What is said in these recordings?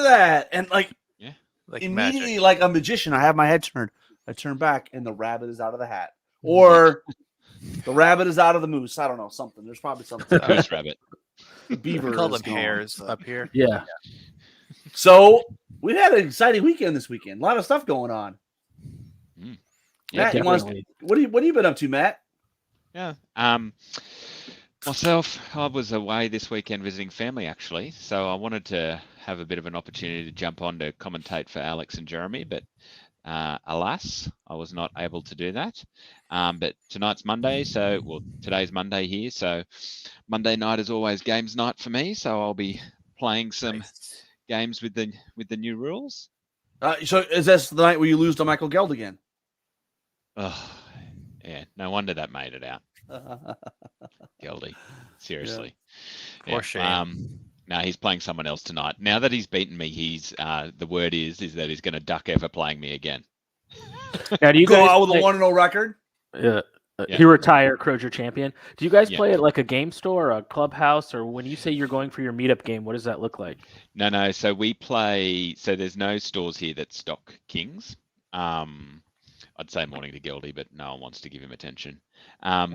at that. And like immediately, magic. like a magician, I have my head turned. I turn back, and the rabbit is out of the hat. Or the rabbit is out of the moose. I don't know, something. There's probably something. The goose rabbit. The beaver We call is them gone, hares so. up here. Yeah. So we had an exciting weekend this weekend. A lot of stuff going on. Yeah, Matt, what have you been up to, Matt? Yeah. Myself, I was away this weekend visiting family, actually. So I wanted to have a bit of an opportunity to jump on to commentate for Alex and Jeremy, but alas, I was not able to do that. But tonight's Monday, today's Monday here. So Monday night is always games night for me. So I'll be playing some games with the new rules. So is this the night where you lose to Michael Geld again? Oh, yeah. No wonder that made it out. Geldy, seriously. Yeah. Poor shame. No, he's playing someone else tonight. Now that he's beaten me, he's the word is that he's going to duck ever playing me again. Now, do you go guys out with a 1-0 record? Yeah. He retired Crozier champion. Do you guys play at like a game store, a clubhouse, or when you say you're going for your meetup game, what does that look like? No. So we play. So there's no stores here that stock kings. I'd say morning to Geldy, but no one wants to give him attention. So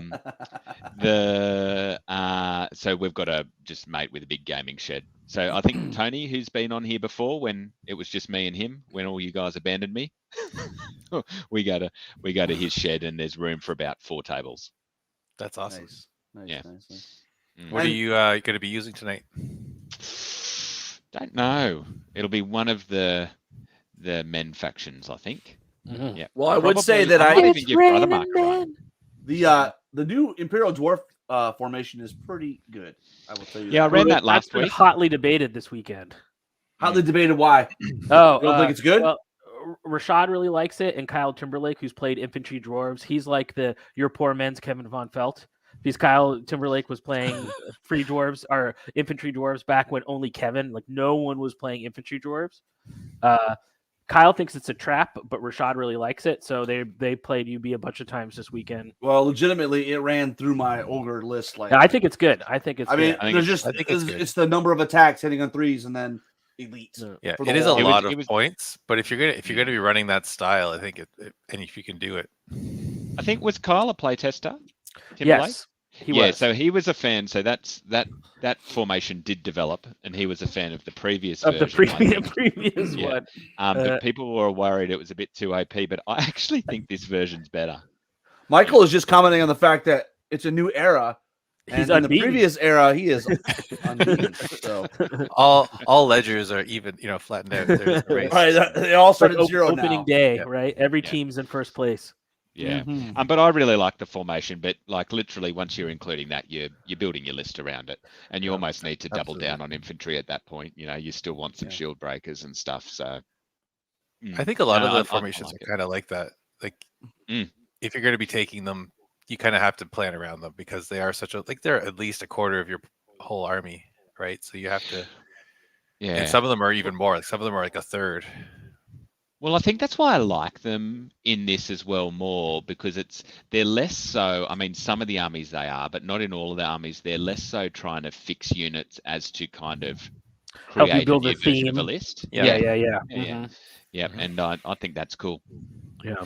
we've got a just mate with a big gaming shed. So I think Tony, who's been on here before when it was just me and him, when all you guys abandoned me, we go to his shed and there's room for about 4 tables. That's awesome. Nice. What are you going to be using tonight? Don't know. It'll be one of the men factions, I think. Mm-hmm. Yeah. Well, I would say that the new Imperial Dwarf formation is pretty good. I will tell you. Yeah, I ran that last week. Hotly debated this weekend. Hotly debated why? Oh, you don't think it's good? Well, Rashad really likes it, and Kyle Timberlake, who's played infantry dwarves, he's like your poor men's Kevin Von Felt. Because Kyle Timberlake was playing free dwarves or infantry dwarves back when only Kevin, like no one was playing infantry dwarves. Kyle thinks it's a trap, but Rashad really likes it, so they played UB a bunch of times this weekend. Well, legitimately, it ran through my ogre list. Like, yeah, I think it's good. I think it's Yeah, it is a lot of points, but if you're gonna be running that style, I think and if you can do it, I think was Kyle a playtester? Yes. He was. So he was a fan. So that formation did develop, and he was a fan of the previous version. The previous one. But people were worried it was a bit too OP. But I actually think this version's better. Michael is just commenting on the fact that it's a new era. He's in the previous era, he is unbeaten. So all ledgers are even, flattened out. Right, they all started at 0 opening now. day, right? Every team's in first place. Yeah, but I really like the formation. But like literally, once you're including that, you're building your list around it, and you almost need to double down on infantry at that point. You still want some shield breakers and stuff. So I think a lot of the formations are kind of like that. Like if you're going to be taking them, you kind of have to plan around them because they are they're at least a quarter of your whole army, right? So you have to. Yeah, and some of them are even more. Like some of them are like a third. Well, I think that's why I like them in this as well more because they're less so. I mean, some of the armies they are, but not in all of the armies. They're less so trying to fix units as to kind of create help you build a a new version theme of a list. Yeah. Yeah, and I think that's cool. Yeah.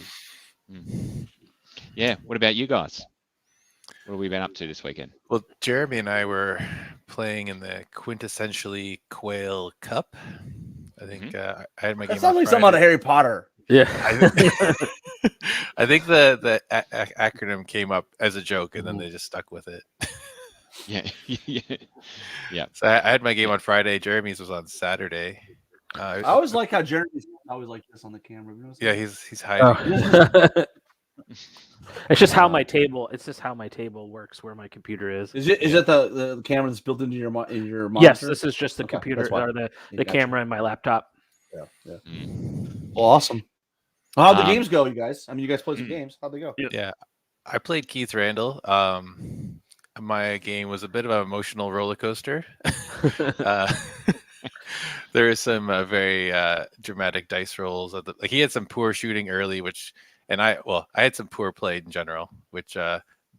Yeah. What about you guys? What have we been up to this weekend? Well, Jeremy and I were playing in the Quintessentially Quayle Cup. I think I had my game. That sounds like something out of Harry Potter. Yeah. I think the acronym came up as a joke, and then they just stuck with it. Yeah. So I had my game on Friday. Jeremy's was on Saturday. I always like how Jeremy's always like this on the camera. Yeah, he's hiding. It's just how my table. It's just how my table works. Where my computer is. Is it the camera that's built into your monitor? Yes, this is just the computer or the camera in my laptop. Yeah. Well, awesome. How'd the games go, you guys? I mean, you guys played some games. How'd they go? Yeah, I played Keith Randall. My game was a bit of an emotional roller coaster. There is some very dramatic dice rolls. He had some poor shooting early, I had some poor play in general, which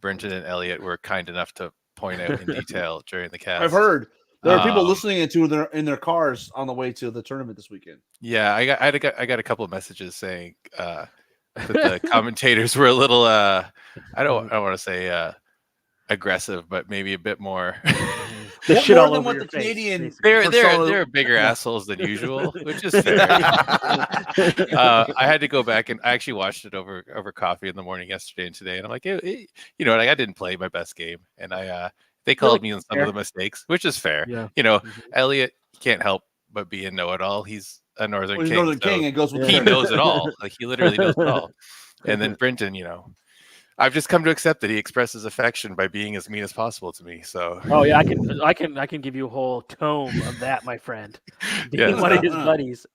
Brenton and Elliot were kind enough to point out in detail during the cast. I've heard. There are people listening to in their cars on the way to the tournament this weekend. Yeah, I got a couple of messages saying that the commentators were a little I don't want to say aggressive, but maybe a bit more. The What shit more all than over what your the face, Canadian basically. They're bigger assholes than usual, which is fair. I had to go back and I actually watched it over coffee in the morning yesterday and today, and I'm like, you know, like I didn't play my best game, and they called me on some of the mistakes, which is fair. Yeah. You know, Elliot can't help but be a know-it-all. He's a Northern King. Northern King, it goes with he knows it all. Like he literally knows it all. And then Brenton, you know, I've just come to accept that he expresses affection by being as mean as possible to me. So oh yeah, I can give you a whole tome of that, my friend. Being one of his buddies.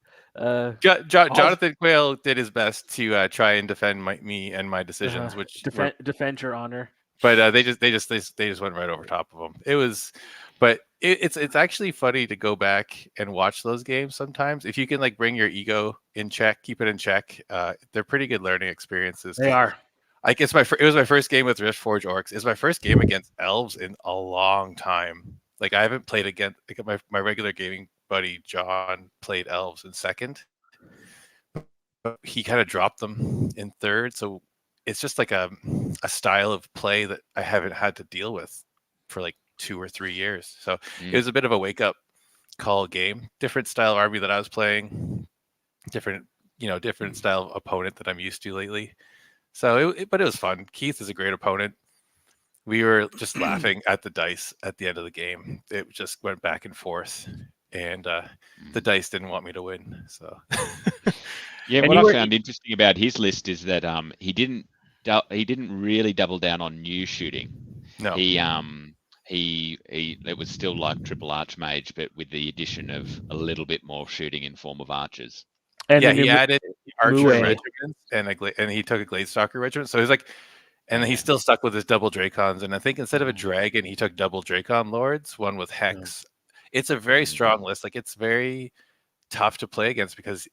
Jonathan Quayle did his best to try and defend me and my decisions, which defend your honor. But they just went right over top of him. It was, but it's actually funny to go back and watch those games sometimes if you can like bring your ego in check, keep it in check. They're pretty good learning experiences. They are. Like it was my first game with Riftforge Orcs. It's my first game against elves in a long time. Like I haven't played against my regular gaming buddy John played elves in second. But he kind of dropped them in third, so it's just like a style of play that I haven't had to deal with for like 2 or 3 years. So it was a bit of a wake up call game. Different style of army that I was playing, different style of opponent that I'm used to lately. So but it was fun. Keith is a great opponent. We were just laughing at the dice at the end of the game. It just went back and forth, and the dice didn't want me to win. So yeah, what I found interesting about his list is that he didn't really double down on new shooting. No, it was still like triple archmage, but with the addition of a little bit more shooting in form of archers. And yeah, he added archer regiments and he took a Gladestalker regiment. So he's like, and he's still stuck with his double Dracons. And I think instead of a dragon, he took double Dracon lords, one with hex. It's a very strong list. Like it's very tough to play against because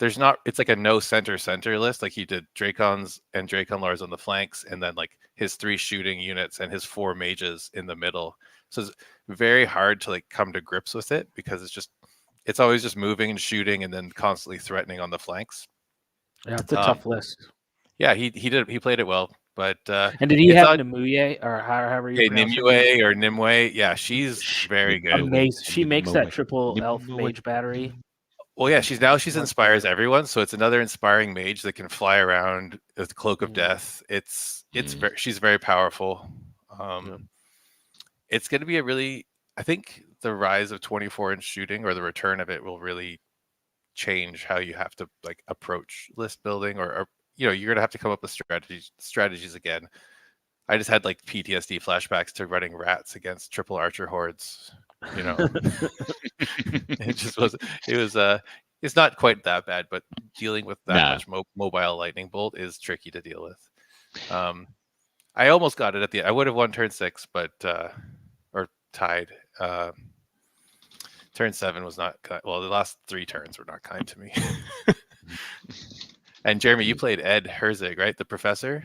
it's like a no center list. Like he did Dracons and Dracon lords on the flanks, and then like his 3 shooting units and his 4 mages in the middle. So it's very hard to like come to grips with it because it's always just moving and shooting and then constantly threatening on the flanks. Yeah, it's a tough list. Yeah, he played it well. But and did he have Nimue or however you pronounce Nimue or Nimue? Yeah, she's very good. Amazing. She makes that triple elf mage battery. Well, yeah, she's inspires everyone, so it's another inspiring mage that can fly around with Cloak of Death. She's very powerful. It's going to be I think the rise of 24-inch shooting or the return of it will really change how you have to like approach list building, or you're going to have to come up with strategies again. I just had like PTSD flashbacks to running rats against triple archer hordes. It's not quite that bad, but dealing with that much mobile lightning bolt is tricky to deal with. I almost got it I would have won turn 6, but or tied. Turn 7 was not kind. Well, the last 3 turns were not kind to me. And Jeremy, you played Ed Herzig, right? The professor.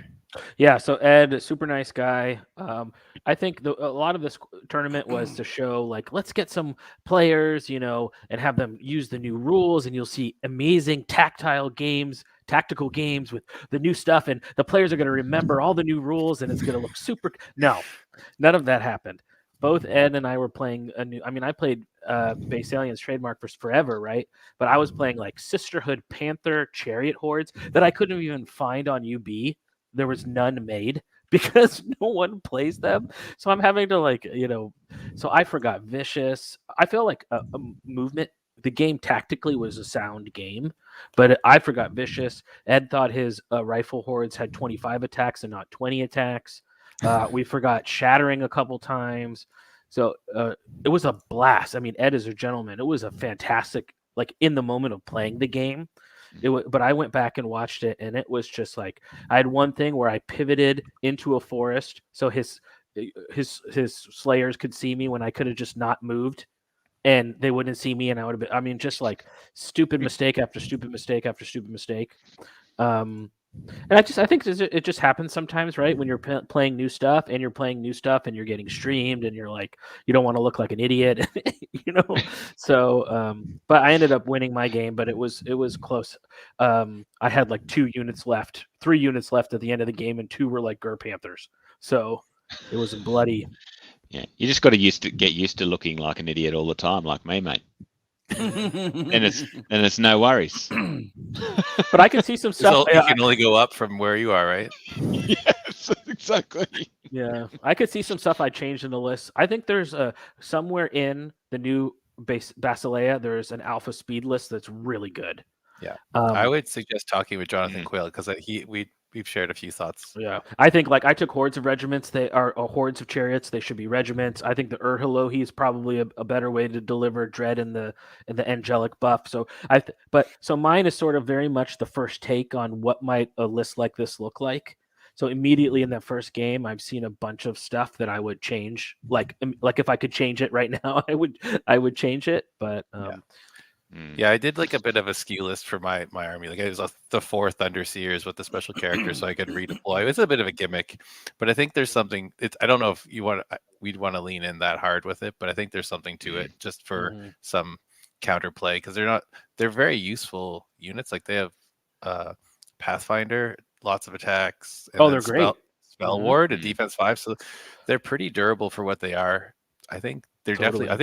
Yeah, so Ed, super nice guy. I think a lot of this tournament was to show, like, let's get some players, and have them use the new rules, and you'll see amazing tactical games with the new stuff, and the players are going to remember all the new rules, and it's going to look super. No, none of that happened. Both Ed and I were playing I played Base Aliens Trademark for forever, right? But I was playing like Sisterhood Panther Chariot Hordes that I couldn't even find on UB. There was none made because no one plays them. So I'm having to so I forgot Vicious. I feel like a movement. The game tactically was a sound game, but I forgot Vicious. Ed thought his rifle hordes had 25 attacks and not 20 attacks. We forgot Shattering a couple times. So it was a blast. I mean, Ed is a gentleman. It was a fantastic, like in the moment of playing the game. But I went back and watched it, and it was just like I had one thing where I pivoted into a forest, so his slayers could see me when I could have just not moved, and they wouldn't see me, and I would have been. I mean, just like stupid mistake after stupid mistake after stupid mistake. And I think it just happens sometimes, right? When you're playing new stuff and you're playing new stuff and you're getting streamed and you're like, you don't want to look like an idiot, you know? So, but I ended up winning my game, but it was close. I had like 3 units left at the end of the game, and 2 were like Gur Panthers. So it was bloody. Yeah, you just got to get used to looking like an idiot all the time, like me, mate. And it's no worries. But I can see some stuff. You can only go up from where you are, right? Yes, exactly. Yeah, I could see some stuff I changed in the list. I think there's somewhere in the new Basileia, there's an alpha speed list that's really good. Yeah, I would suggest talking with Jonathan Quayle because we've shared a few thoughts. Yeah, I think like I took hordes of regiments. They are hordes of chariots. They should be regiments. I think the Urhilohi is probably a better way to deliver dread in the angelic buff. So so mine is sort of very much the first take on what might a list like this look like. So immediately in that first game, I've seen a bunch of stuff that I would change. Like if I could change it right now, I would change it. But yeah, I did like a bit of a skew list for my army. Like it was the 4th Underseers with the special character, so I could redeploy. It's a bit of a gimmick, but I think there's something. I don't know if we'd want to lean in that hard with it, but I think there's something to it just for some counterplay because they're very useful units. Like they have Pathfinder, lots of attacks. And they're great. Spell ward and defense 5, so they're pretty durable for what they are. I think they're definitely. I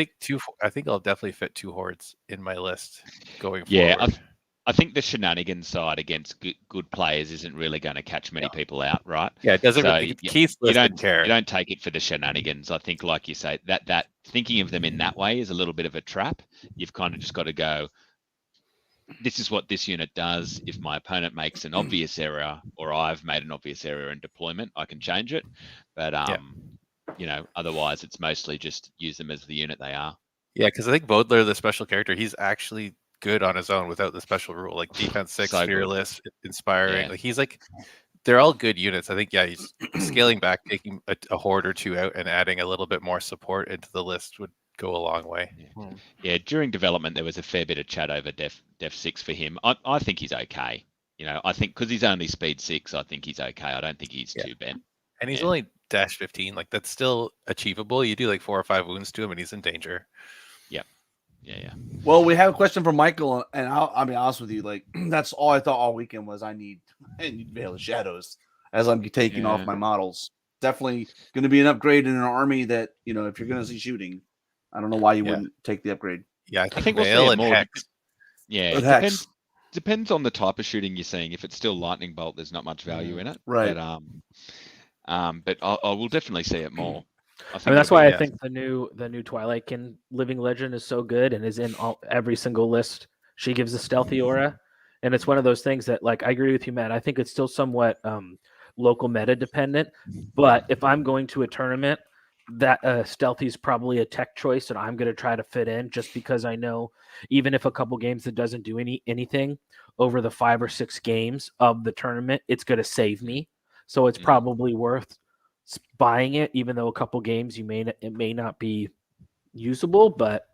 think I'll definitely fit 2 hordes in my list going forward. Yeah, I think the shenanigans side against good players isn't really going to catch many people out, right? Yeah, it doesn't. So Keith doesn't care. You don't take it for the shenanigans. I think, like you say, that thinking of them in that way is a little bit of a trap. You've kind of just got to go, this is what this unit does. If my opponent makes an obvious error or I've made an obvious error in deployment, I can change it. But otherwise it's mostly just use them as the unit they are. Yeah, because I think Bodler, the special character, he's actually good on his own without the special rule, like defense 6, fearless, inspiring. Yeah. Like he's like, they're all good units. I think he's scaling back, taking a horde or 2 out and adding a little bit more support into the list would go a long way. Yeah, during development there was a fair bit of chat over def 6 for him. I think he's okay. I think because he's only speed 6, I think he's okay. I don't think he's too bent. And he's only dash 15. Like that's still achievable. You do like 4 or 5 wounds to him and he's in danger. Yeah. Well, we have a question from Michael, and I'll be honest with you. Like that's all I thought all weekend was I need Veil of Shadows as I'm taking off my models. Definitely going to be an upgrade in an army that if you're going to see shooting, I don't know why you wouldn't take the upgrade. Yeah, I think we'll Veil and Hex. Yeah, it depends on the type of shooting you're seeing. If it's still lightning bolt, there's not much value in it. Right. But I will definitely see it more. I mean, that's why I think the new Twilightkin Living Legend is so good and is in every single list. She gives a stealthy aura, and it's one of those things that, like, I agree with you, Matt. I think it's still somewhat local meta dependent. But if I'm going to a tournament, that stealthy is probably a tech choice that I'm going to try to fit in, just because I know even if a couple games that doesn't do anything over the 5 or 6 games of the tournament, it's going to save me. So it's probably worth buying it, even though a couple games it may not be usable. But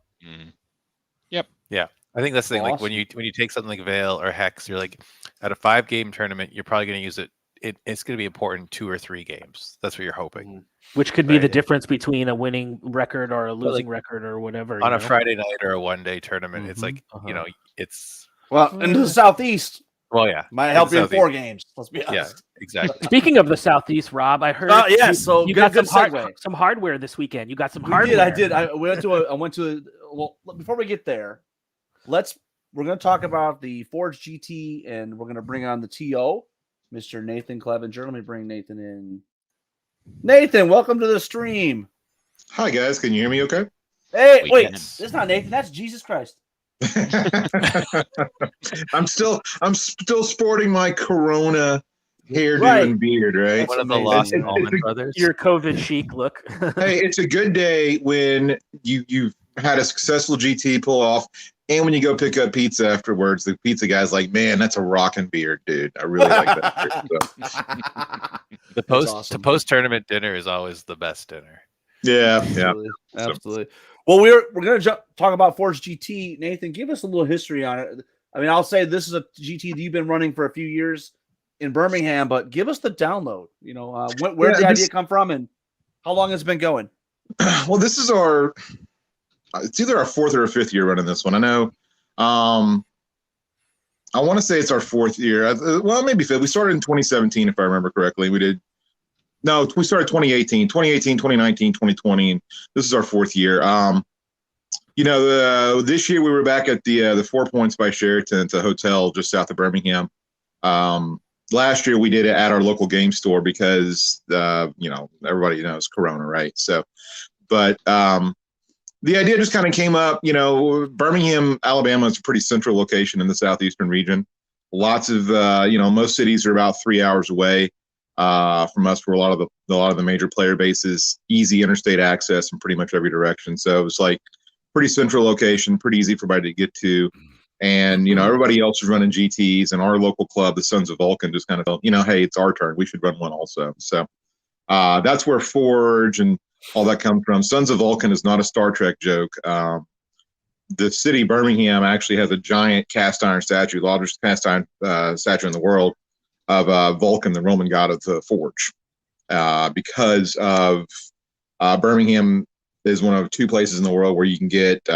yeah, I think that's the thing. Like when you take something like Veil or Hex, you're like at a 5-game tournament, you're probably going to use it. It's going to be important 2 or 3 games. That's what you're hoping. Which could be the difference between a winning record or a losing record or whatever. On a Friday night or a 1-day tournament, it's like it's into the Southeast. Well, yeah, might help you in 4 games. Let's be honest. Yeah, exactly. Speaking of the Southeast, Rob, I heard. So you got some hardware this weekend. You got some hardware. I did. I went to. Well, before we get there, we're going to talk about the Forge GT, and we're going to bring on the TO, Mr. Nathan Clevenger. Let me bring Nathan in. Nathan, welcome to the stream. Hi guys, can you hear me? Okay. Hey, wait, it's not Nathan. That's Jesus Christ. I'm still sporting my Corona hairdo and beard, right? One of the lost Allman brothers. Your COVID chic look. Hey, it's a good day when you've had a successful GT pull off, and when you go pick up pizza afterwards, the pizza guy's like, "Man, that's a rockin' beard, dude. I really like that." The post tournament dinner is always the best dinner. Yeah, absolutely. Well, we're going to talk about Forge GT. Nathan, give us a little history on it. I mean, I'll say this is a GT that you've been running for a few years. in Birmingham, but give us the download. Where did the idea come from, and how long has it been going? Well, this is it's either our 4th or 5th year running this one. I know. I want to say it's our 4th year. Well, maybe 5th. We started in 2017, if I remember correctly. We started 2018, 2019, 2020. And this is our 4th year. This year we were back at the 4 Points by Sheraton. It's a hotel just south of Birmingham. Last year we did it at our local game store because, everybody knows Corona, right? So, but the idea just kind of came up. Birmingham, Alabama is a pretty central location in the southeastern region. Lots of, most cities are about 3 hours away from us for a lot of the major player bases. Easy interstate access in pretty much every direction. So it was like pretty central location, pretty easy for everybody to get to. And, everybody else is running GTs, and our local club, the Sons of Vulcan, just kind of felt, hey, it's our turn. We should run one also. So that's where Forge and all that comes from. Sons of Vulcan is not a Star Trek joke. The city, Birmingham, actually has a giant cast iron statue, largest cast iron statue in the world, of Vulcan, the Roman god of the forge. Because of Birmingham is one of 2 places in the world where you can get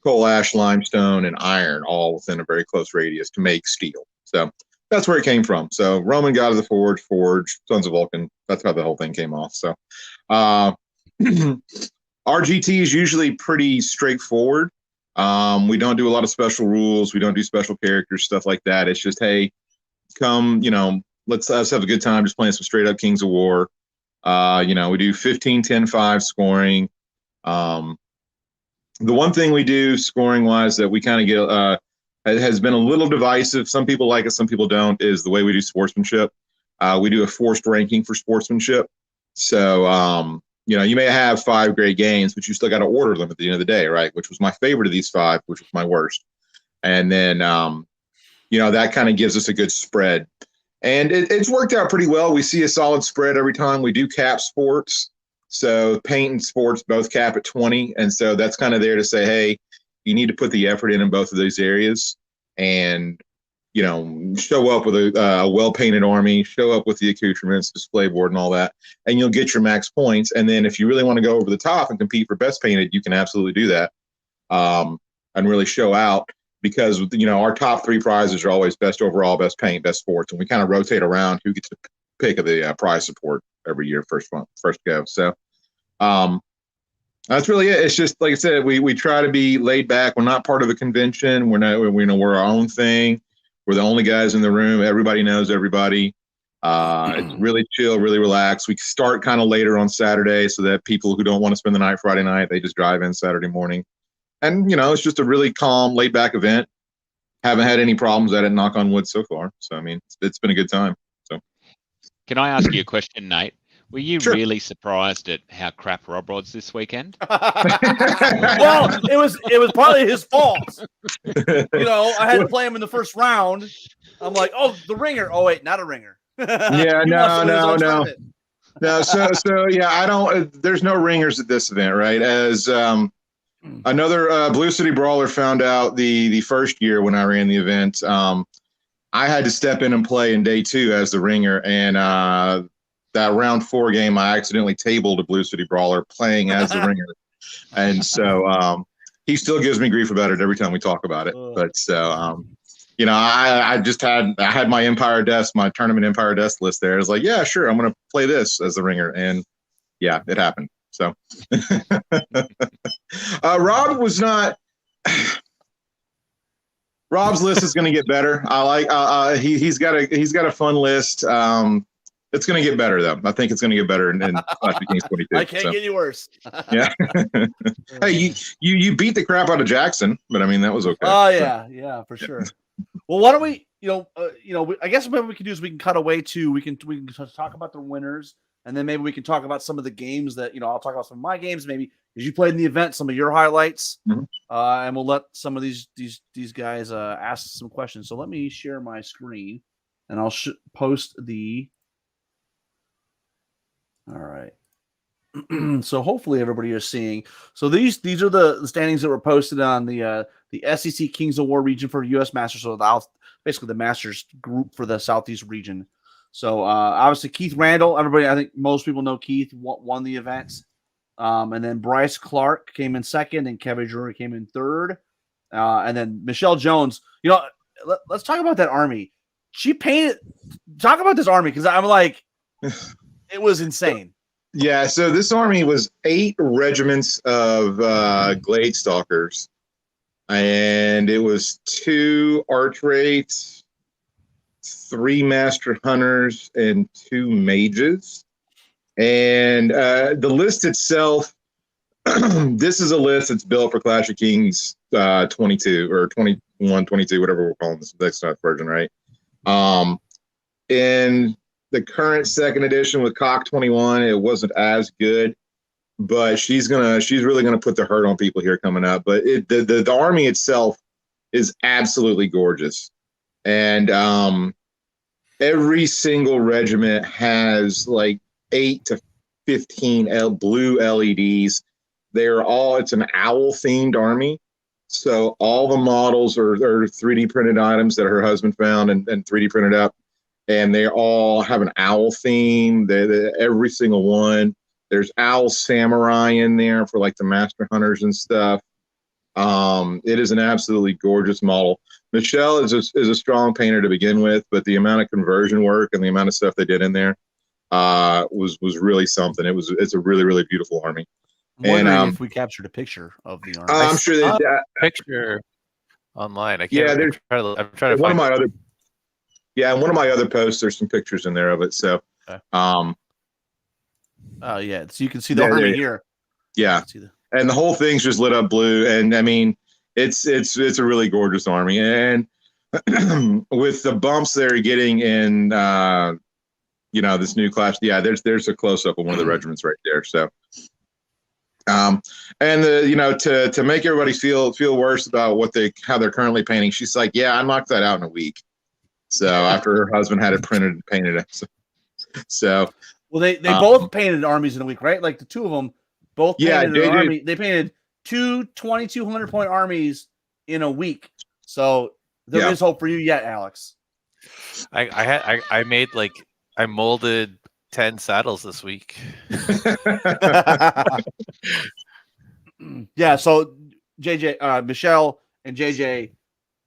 coal ash, limestone, and iron all within a very close radius to make steel. So that's where it came from. So Roman god of the forge, Sons of Vulcan. That's how the whole thing came off. So our GT is usually pretty straightforward. We don't do a lot of special rules. We don't do special characters, stuff like that. It's just, hey, come, let's have a good time just playing some straight up Kings of War. We do 15, 10, 5 scoring. The one thing we do scoring wise that we kind of get has been a little divisive. Some people like it, some people don't, is the way we do sportsmanship. We do a forced ranking for sportsmanship. So, you may have 5 great games, but you still got to order them at the end of the day, right? Which was my favorite of these 5, which was my worst. And then, that kind of gives us a good spread. And it's worked out pretty well. We see a solid spread every time. We do cap sports. So paint and sports both cap at 20. And so that's kind of there to say, hey, you need to put the effort in both of those areas and, show up with a well-painted army, show up with the accoutrements, display board and all that, and you'll get your max points. And then if you really want to go over the top and compete for best painted, you can absolutely do that and really show out because, our top 3 prizes are always best overall, best paint, best sports. And we kind of rotate around who gets to pick of the prize support every year, first go. So that's really it. It's just, like I said, we try to be laid back. We're not part of a convention. We're our own thing. We're the only guys in the room. Everybody knows everybody. It's really chill, really relaxed. We start kind of later on Saturday so that people who don't want to spend the night Friday night, they just drive in Saturday morning. And, it's just a really calm, laid back event. Haven't had any problems at it, knock on wood, so far. So, it's been a good time. So, can I ask you a question, Nate? Were you Sure. really surprised at how crap Rob Rod's this weekend? Well, it was partly his fault. I had to play him in the first round. I'm like, oh, the ringer. Oh wait, not a ringer. Yeah, no. No, so yeah, I don't. There's no ringers at this event, right? As another Blue City Brawler found out the first year when I ran the event, I had to step in and play in day 2 as the ringer, and that round 4 game, I accidentally tabled a Blue City Brawler playing as the ringer. And so he still gives me grief about it every time we talk about it. But so, I had my Empire Desk, my tournament Empire Desk list there. I was like, yeah, sure, I'm going to play this as the ringer. And yeah, it happened. So Rob was not. Rob's list is going to get better. I like. He's got a fun list. It's going to get better, though. I think it's going to get better in Classic Kings 22. I can't get any worse. Yeah. Hey, you beat the crap out of Jackson, but that was okay. Oh yeah, for sure. Well, why don't we? I guess maybe we can do is we can cut away to we can talk about the winners, and then maybe we can talk about some of the games that I'll talk about some of my games, maybe because you played in the event, some of your highlights, and we'll let some of these guys ask some questions. So let me share my screen, and I'll post the. All right. So hopefully everybody is seeing. So these are the standings that were posted on the the SEC Kings Award region for U.S. Masters, so basically the Masters group for the Southeast region. So obviously Keith Randall, everybody, I think most people know Keith won the events. And then Bryce Clark came in second, and Kevin Drury came in third. And then Michelle Jones, let's talk about that Army. She painted. Talk about this Army, because I'm like, it was insane. Yeah, so this Army was 8 regiments of Glade Stalkers, and it was 2 Arch Rates, 3 Master Hunters, and 2 Mages. And the list itself, this is a list that's built for Clash of Kings 22 or 21, 22, whatever we're calling this next version, right? In the current second edition with Cock 21, it wasn't as good, but she's really gonna put the hurt on people here coming up. But the Army itself is absolutely gorgeous, and every single regiment has like 8 to 15 blue LEDs. It's an owl themed Army. So all the models are 3D printed items that her husband found and 3D printed up. And they all have an owl theme. Every single one. There's owl samurai in there for like the master hunters and stuff. It is an absolutely gorgeous model. Michelle is a strong painter to begin with, but the amount of conversion work and the amount of stuff they did in there was really something. It's a really, really beautiful Army. I'm wondering if we captured a picture of the Army. I'm sure that picture online. I can't. Yeah, I'm trying to one find of my other. Yeah, in one of my other posts, there's some pictures in there of it. So, okay. Oh yeah, so you can see the Army here. Yeah, and the whole thing's just lit up blue, and I mean, it's a really gorgeous Army, and with the bumps they're getting in, this new class. Yeah, there's a close up of one of the regiments right there. So, and to make everybody feel worse about how they're currently painting, she's like, yeah, I knocked that out in a week. So after her husband had it printed and painted. So well, they both painted armies in a week, right? Like the two of them both painted an army. They painted 2 2,200 point armies in a week. So there is hope for you yet, Alex. I molded 10 saddles this week. Yeah. So Michelle and JJ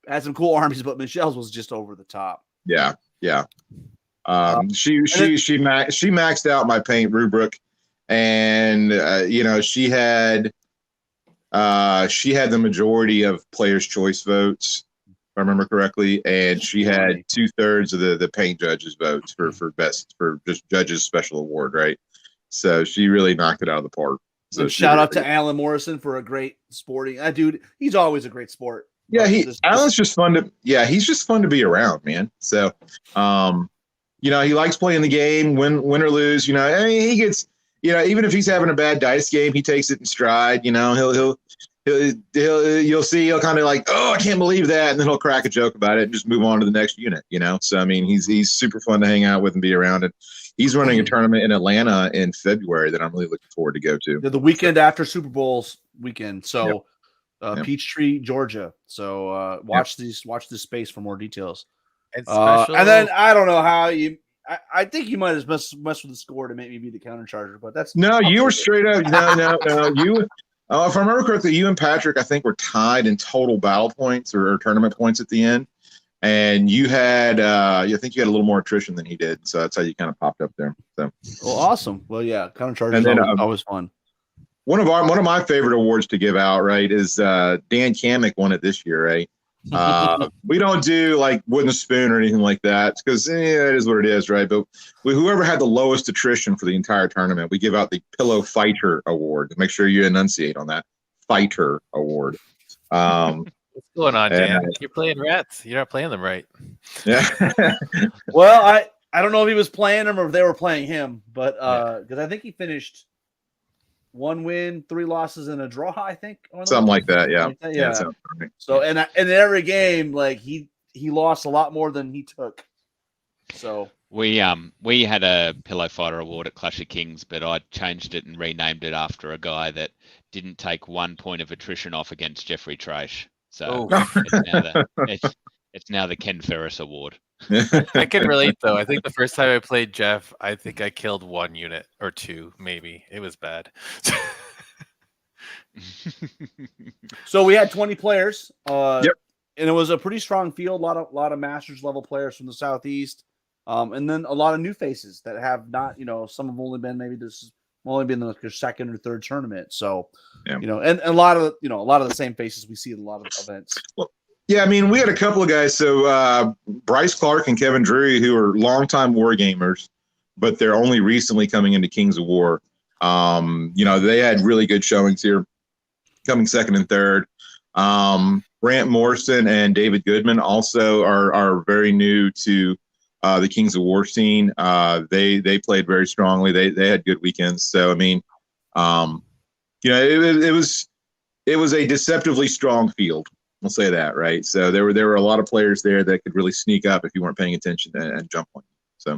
had some cool armies, but Michelle's was just over the top. Yeah. She maxed out my paint rubric, and she had the majority of players' choice votes, if I remember correctly, and she had 2/3 of the paint judges' votes for just judges' special award, right? So she really knocked it out of the park. So shout out to Alan Morrison for a great sporting dude. He's always a great sport. Yeah, Alan's just fun to. Yeah, he's just fun to be around, man. So, he likes playing the game, win or lose. He gets, even if he's having a bad dice game, he takes it in stride. You'll see he'll kind of like, oh, I can't believe that, and then he'll crack a joke about it and just move on to the next unit. So I mean, he's super fun to hang out with and be around. And he's running a tournament in Atlanta in February that I'm really looking forward to go to. The weekend after Super Bowl's weekend. So. Yep. Peachtree, Georgia. So watch this space for more details. And then I don't know how you. I think you might have messed with the score to make me be the counter charger, but that's no. You were straight up. No. You, if I remember correctly, you and Patrick, I think, were tied in total battle points or tournament points at the end, and you had. I think you had a little more attrition than he did, so that's how you kind of popped up there. So. Well, awesome. Well, yeah, counter charger is always fun. One of my favorite awards to give out, right, is Dan Kamek won it this year, right? We don't do like wooden spoon or anything like that because it is what it is, right? But whoever had the lowest attrition for the entire tournament, we give out the Pillow Fighter Award. Make sure you enunciate on that. Fighter Award. What's going on, Dan? You're playing rats. You're not playing them right. Yeah. Well, I don't know if he was playing them or if they were playing him, but because I think he finished 1 win, 3 losses, and a draw. I think something like that. Yeah. Yeah. So and in every game, like he lost a lot more than he took. So we had a Pillow Fighter Award at Clash of Kings, but I changed it and renamed it after a guy that didn't take 1 point of attrition off against Jeffrey Trash. So Oh. it's now the Ken Ferris Award. I can relate though. I think the first time I played Jeff, I think I killed 1 unit or 2, maybe. It was bad. So we had 20 players. Yep. And it was a pretty strong field. A lot of Masters level players from the Southeast, and then a lot of new faces that have not. Some have only been like their second or third tournament. So, yeah. And a lot of the same faces we see in a lot of events. Well, yeah, I mean, we had a couple of guys. So Bryce Clark and Kevin Drury, who are longtime war gamers, but they're only recently coming into Kings of War. They had really good showings here, coming second and third. Brant Morrison and David Goodman also are very new to the Kings of War scene. They played very strongly. They had good weekends. So I mean, it was a deceptively strong field. We'll say that, right? So there were a lot of players there that could really sneak up if you weren't paying attention and jump on you. So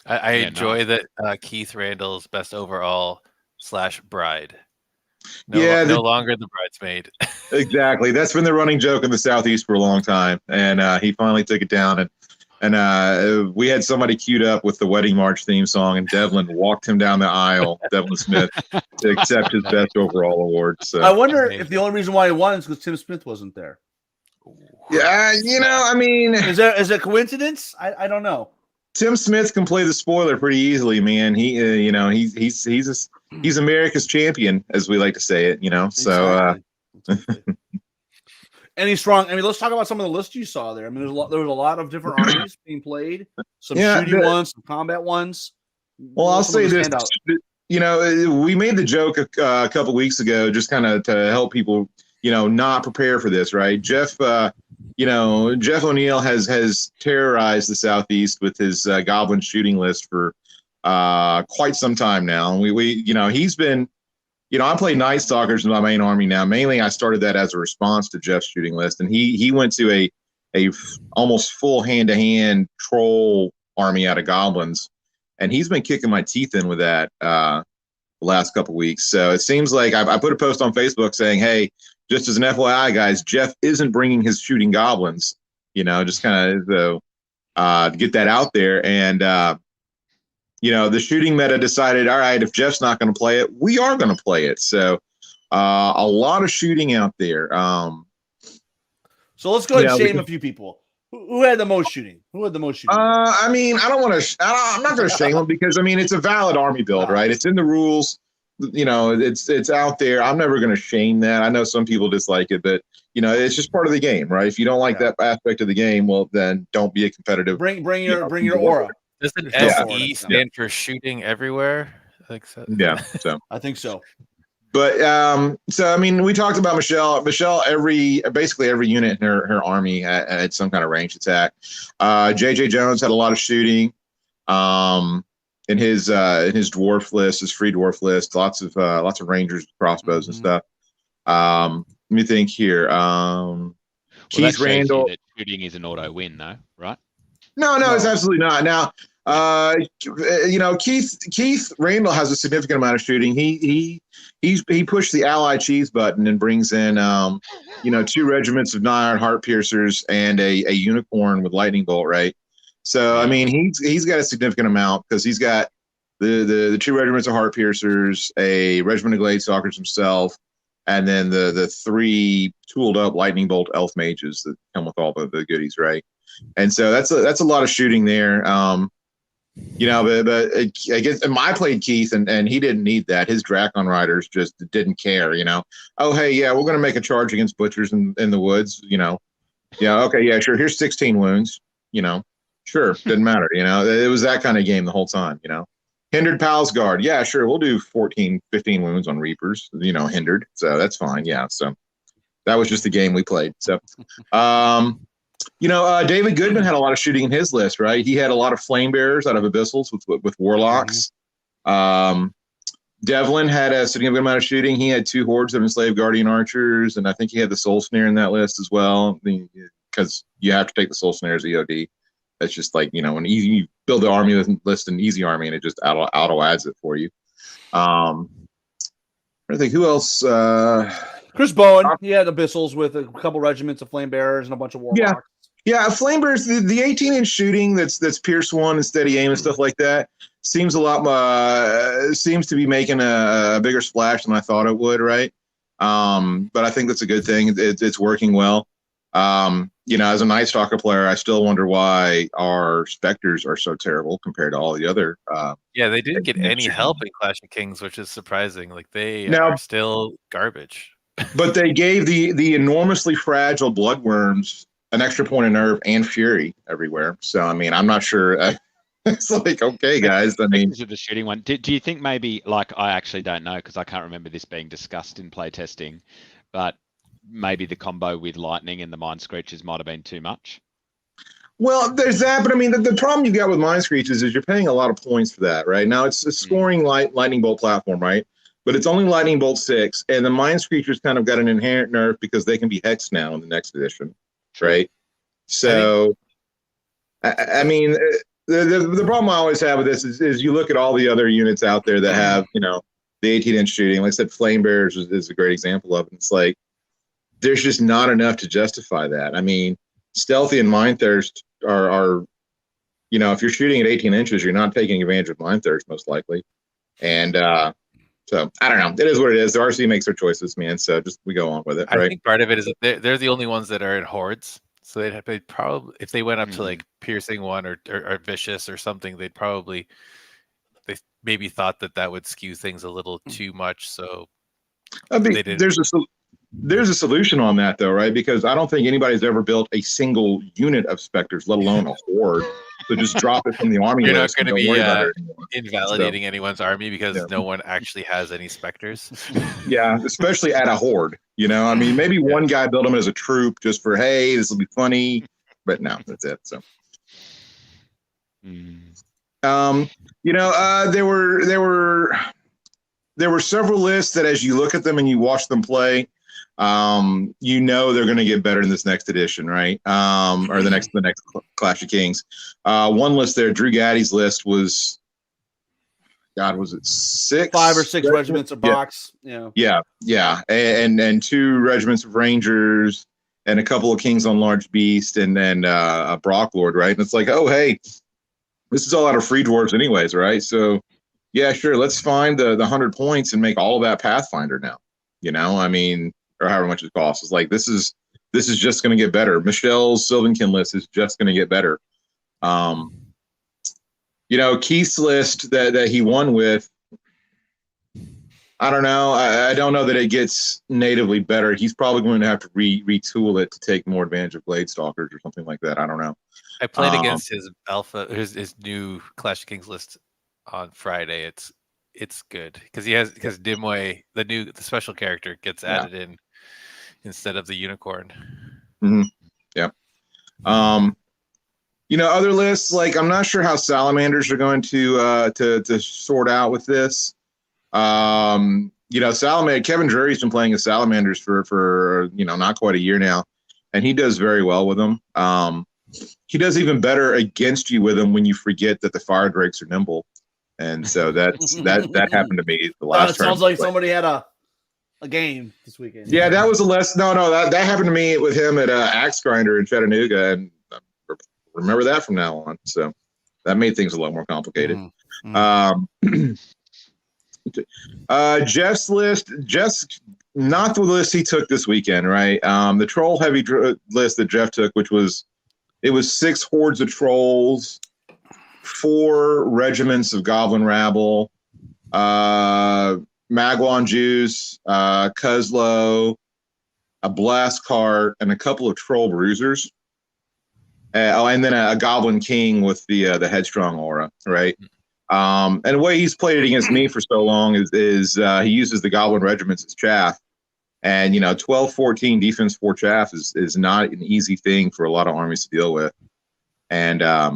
I enjoy that Keith Randall's best overall / bride. No longer the bridesmaid. Exactly. That's been the running joke in the Southeast for a long time. And he finally took it down. And we had somebody queued up with the Wedding March theme song, and Devlin walked him down the aisle, Devlin Smith, to accept his best overall award. So I wonder if the only reason why he won is because Tim Smith wasn't there. Yeah, I mean, is it a coincidence? I don't know. Tim Smith can play the spoiler pretty easily, man. He, he's America's champion, as we like to say it. So. Exactly. And he's strong. I mean, let's talk about some of the lists you saw there. I mean, there was a lot of different armies being played. Some shooting ones, some combat ones. Well, I'll say this. We made the joke a couple weeks ago, just kind of to help people, not prepare for this, right? Jeff O'Neill has terrorized the Southeast with his goblin shooting list for quite some time now. And he's been. I play Night Stalkers in my main army now. Mainly, I started that as a response to Jeff's shooting list, and he went to a almost full hand-to-hand troll army out of goblins, and he's been kicking my teeth in with that the last couple weeks. So it seems like I put a post on Facebook saying, "Hey, just as an FYI, guys, Jeff isn't bringing his shooting goblins." Just kind of to get that out there. And the shooting meta decided, all right, if Jeff's not going to play it, we are going to play it. So a lot of shooting out there. So let's go ahead and shame a few people. Who had the most shooting? I mean, I'm not going to shame them because, I mean, it's a valid army build, right? It's in the rules. It's out there. I'm never going to shame that. I know some people dislike it, but, it's just part of the game, right? If you don't like that aspect of the game, well, then don't be a competitive. Bring your aura. Doesn't SE stand for shooting everywhere? So. Yeah, so I think so. But so I mean, we talked about Michelle. Michelle, basically every unit in her army had some kind of ranged attack. JJ Jones had a lot of shooting. In his dwarf list, his free dwarf list, lots of rangers, crossbows, and stuff. Let me think here. Keith Randall. That shooting is an auto win, though, right? No, it's absolutely not. Now, Keith Randall has a significant amount of shooting. He pushed the ally cheese button and brings in 2 regiments of Naiad Heart Piercers and a unicorn with lightning bolt, right? So I mean, he's got a significant amount because he's got the 2 regiments of Heart Piercers, a regiment of Glade Stalkers himself, and then the 3 tooled up lightning bolt elf mages that come with all the goodies, right? And so that's a lot of shooting there. But I guess I played Keith and he didn't need that. His Drakon riders just didn't care, Oh, hey, yeah, we're going to make a charge against butchers in the woods, Yeah, okay, yeah, sure. Here's 16 wounds, Sure, didn't matter, It was that kind of game the whole time, Hindered Pals Guard. Yeah, sure, we'll do 14, 15 wounds on Reapers, hindered. So that's fine. Yeah, so that was just the game we played. So David Goodman had a lot of shooting in his list, right? He had a lot of flame bearers out of abyssals with warlocks. Devlin had a significant amount of shooting. He had 2 hordes of enslaved guardian archers, and I think he had the soul snare in that list as well, because you have to take the soul snare as EOD. That's just like when you build the army list an easy army, and it just auto adds it for you. I think who else. Chris Bowen, he had abyssals with a couple regiments of flame bearers and a bunch of warlocks. Yeah, flame bearers, the 18-inch shooting that's Pierce 1 and steady aim and stuff like that seems a lot seems to be making a bigger splash than I thought it would, right? But I think that's a good thing. It's working well. As a Night Stalker player, I still wonder why our Spectres are so terrible compared to all the other. They didn't get any help in Clash of Kings, which is surprising. Like they are still garbage. But they gave the enormously fragile Bloodworms an extra point of nerve and fury everywhere. So, I mean, I'm not sure. It's like, okay, guys. I mean, the shooting one. Do you think maybe, like, I actually don't know because I can't remember this being discussed in playtesting, but maybe the combo with lightning and the Mind Screechers might have been too much? Well, there's that, but I mean, the problem you've got with Mind Screechers is you're paying a lot of points for that, right? Now it's a scoring lightning bolt platform, right? But it's only lightning bolt 6, and the Mind Screechers kind of got an inherent nerf because they can be hexed now in the next edition, right? So, I mean, the problem I always have with this is you look at all the other units out there that have, the 18-inch shooting. Like I said, Flame Bearers is a great example of it. It's like there's just not enough to justify that. I mean, Stealthy and Mind Thirst are if you're shooting at 18 inches, you're not taking advantage of Mind Thirst most likely. And so I don't know. It is what it is. The RC makes their choices, man. So just we go on with it. Right? I think part of it is that they're the only ones that are in hordes. So they'd probably, if they went up to like Piercing 1 or Vicious or something, they maybe thought that would skew things a little too much. So there's a solution on that though, right? Because I don't think anybody's ever built a single unit of Spectres, let alone a horde. So just drop it from the army. You're not going to be invalidating anyone's army because no one actually has any Spectres. Yeah, especially at a horde. I mean, maybe one guy built them as a troop just for, hey, this will be funny. But no, that's it. So, there were several lists that as you look at them and you watch them play, they're going to get better in this next edition, right? Or the next Clash of Kings. One list there, Drew Gaddy's list was, was it 5 or 6 regiments of box? Yeah. And 2 regiments of Rangers and a couple of Kings on Large Beast and then a Brock Lord, right? And it's like, oh, hey, this is all out of free dwarves anyways, right? So, yeah, sure, let's find the 100 points and make all of that Pathfinder now. I mean, or however much it costs. It's like this is just going to get better. Michelle's Sylvankin list is just going to get better. Keith's list that he won with, I don't know. I don't know that it gets natively better. He's probably going to have to retool it to take more advantage of Blade Stalkers or something like that. I don't know. I played against his alpha, his new Clash of Kings list on Friday. It's good because Dimway, the special character, gets added in instead of the unicorn. Mm-hmm. Yeah. Other lists, like I'm not sure how salamanders are going to sort out with this. Salamander, Kevin Drury's been playing as salamanders for not quite a year now, and he does very well with them. He does even better against you with them when you forget that the fire drakes are nimble. And so that happened to me the last time. It sounds like somebody had a game this weekend. Yeah, that was that happened to me with him at Axe Grinder in Chattanooga, and I remember that from now on. So that made things a lot more complicated. Jeff's list, not the list he took this weekend, right? The troll heavy list that Jeff took, which was 6 hordes of trolls, 4 regiments of goblin rabble, Magwan Jews, Cuzlo, a blast cart, and a couple of troll bruisers. And then a goblin king with the headstrong aura, right? And the way he's played it against me for so long is he uses the goblin regiments as chaff. And 12-14 defense 4 chaff is not an easy thing for a lot of armies to deal with. And I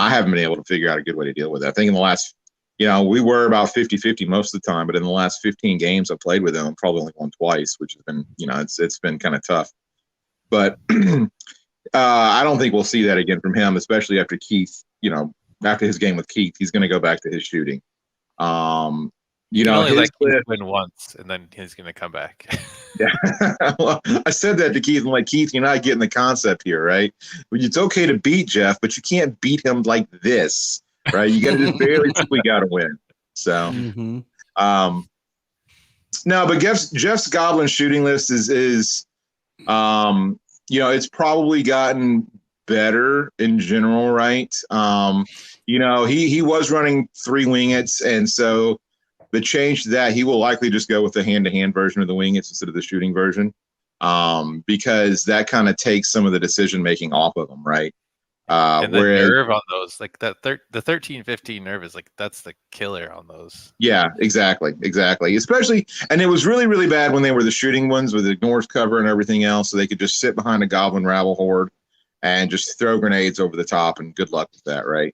haven't been able to figure out a good way to deal with it. I think in the last, we were about 50-50 most of the time, but in the last 15 games I played with him, I've probably only won twice, which has been, it's been kind of tough. But I don't think we'll see that again from him, especially after Keith, after his game with Keith, he's going to go back to his shooting. You can know, only his let Keith list, win once, and then he's going to come back. yeah. Well, I said that to Keith. I'm like, Keith, you're not getting the concept here, right? It's okay to beat Jeff, but you can't beat him like this, right? You got to just barely simply got to win. So, no, but Jeff's Goblin shooting list is you know, it's probably gotten better in general, right? You know, he was running 3 wingets, and so the change to that, he will likely just go with the hand-to-hand version of the wingets instead of the shooting version, because that kind of takes some of the decision-making off of them, right? And the Whereas, nerve on those, like that, the 13-15 nerve is like, that's the killer on those. yeah, exactly. Especially, and it was really, really bad when they were the shooting ones with ignores cover and everything else, so they could just sit behind a goblin rabble horde and just throw grenades over the top, and good luck with that, right?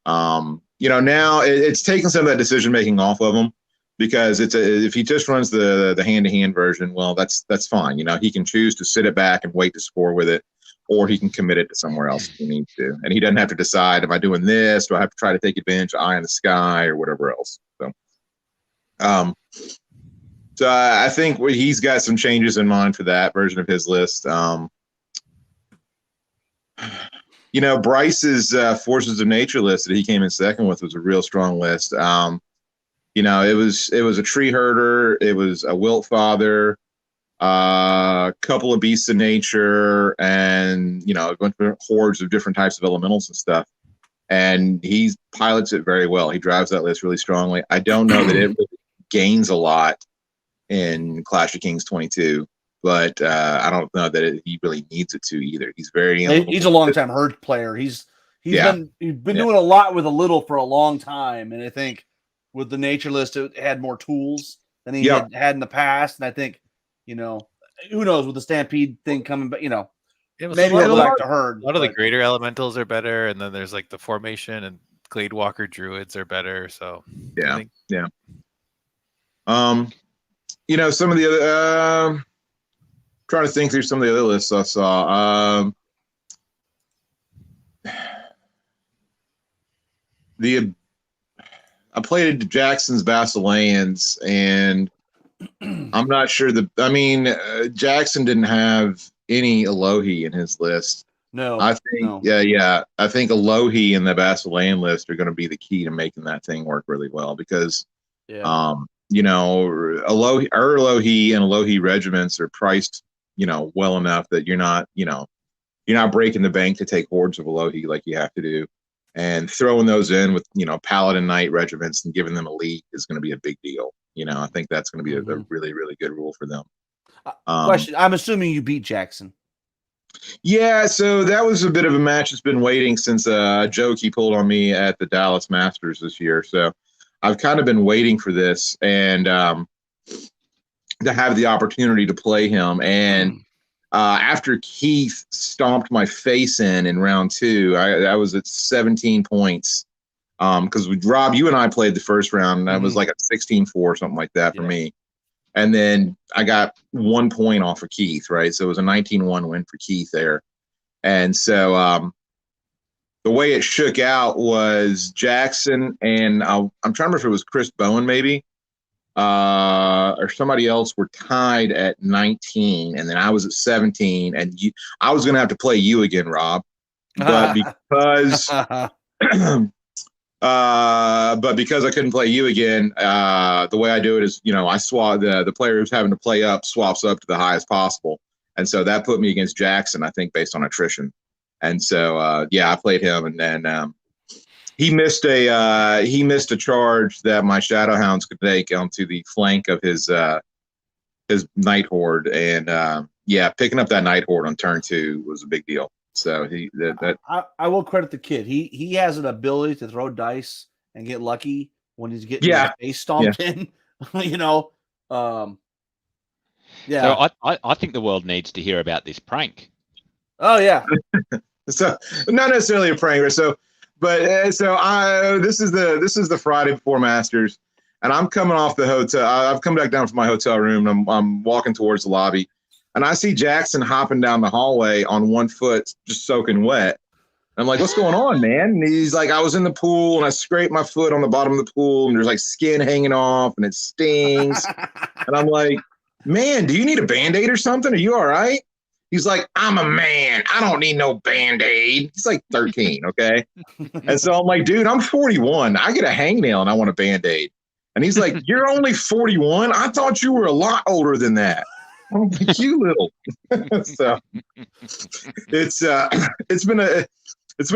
You know, now it's taken some of that decision making off of him, because if he just runs the hand-to-hand version, well, that's fine. You know, he can choose to sit it back and wait to score with it, or he can commit it to somewhere else if he needs to. And he doesn't have to decide, am I doing this? Do I have to try to take advantage of Eye in the Sky or whatever else? So, I think he's got some changes in mind for that version of his list. You know, Bryce's Forces of Nature list that he came in second with was a real strong list. You know, it was a tree herder, it was a wilt father, a couple of beasts of nature, and you know, a bunch of hordes of different types of elementals and stuff. And he pilots it very well. He drives that list really strongly. I don't know that it really gains a lot in Clash of Kings 22, but I don't know that he really needs it to either. He's very he's a long-time herd player. He's been doing a lot with a little for a long time, and I think with the nature list, it had more tools than he had in the past. And I think, you know, who knows with the Stampede thing coming, but you know, maybe he'll go back to herd. A lot of the greater elementals are better, and then there's like the formation and Glade Walker druids are better. So yeah. You know, some of the other trying to think through some of the other lists I saw. I played Jackson's Basileans, and I'm not sure Jackson didn't have any Elohi in his list. No, I think I think Elohi and the Basilean list are going to be the key to making that thing work really well, because you know, Elohi and Elohi regiments are priced, you know, well enough that you're not breaking the bank to take hordes of Elohi like you have to do. And throwing those in with, you know, Paladin Knight regiments and giving them a lead is going to be a big deal. You know, I think that's going to be a really, really good rule for them. Question: I'm assuming you beat Jackson. Yeah, so that was a bit of a match that's been waiting since a joke he pulled on me at the Dallas Masters this year. So I've kind of been waiting for this and to have the opportunity to play him. And after Keith stomped my face in round 2, I was at 17 points. Because Rob, you and I played the first round, and I was like a 16-4 or something like that for me. And then I got 1 point off of Keith, right? So it was a 19-1 win for Keith there. And so the way it shook out was Jackson and I'm trying to remember if it was Chris Bowen maybe, or somebody else were tied at 19, and then I was at 17, and I was going to have to play you again, Rob, but because but because I couldn't play you again, the way I do it is, you know, I swap the player who's having to play up swaps up to the highest possible, and so that put me against Jackson, I think, based on attrition. And so I played him, and then he missed a charge that my Shadowhounds could take onto the flank of his Night Horde, and picking up that Night Horde on turn 2 was a big deal. So I will credit the kid. He has an ability to throw dice and get lucky when he's getting his face stomped in. You know, So I think the world needs to hear about this prank. Oh yeah. So not necessarily a prank. This is the Friday before Masters, and I'm coming off the hotel. I've come back down from my hotel room, and I'm walking towards the lobby, and I see Jackson hopping down the hallway on one foot, just soaking wet. I'm like, what's going on, man? And he's like, I was in the pool and I scraped my foot on the bottom of the pool and there's like skin hanging off and it stings. And I'm like, man, do you need a Band-Aid or something? Are you all right? He's like, I'm a man. I don't need no Band-Aid. He's like 13, okay? And so I'm like, dude, I'm 41. I get a hangnail and I want a Band-Aid. And he's like, you're only 41? I thought you were a lot older than that. I'm like, you little. So it's been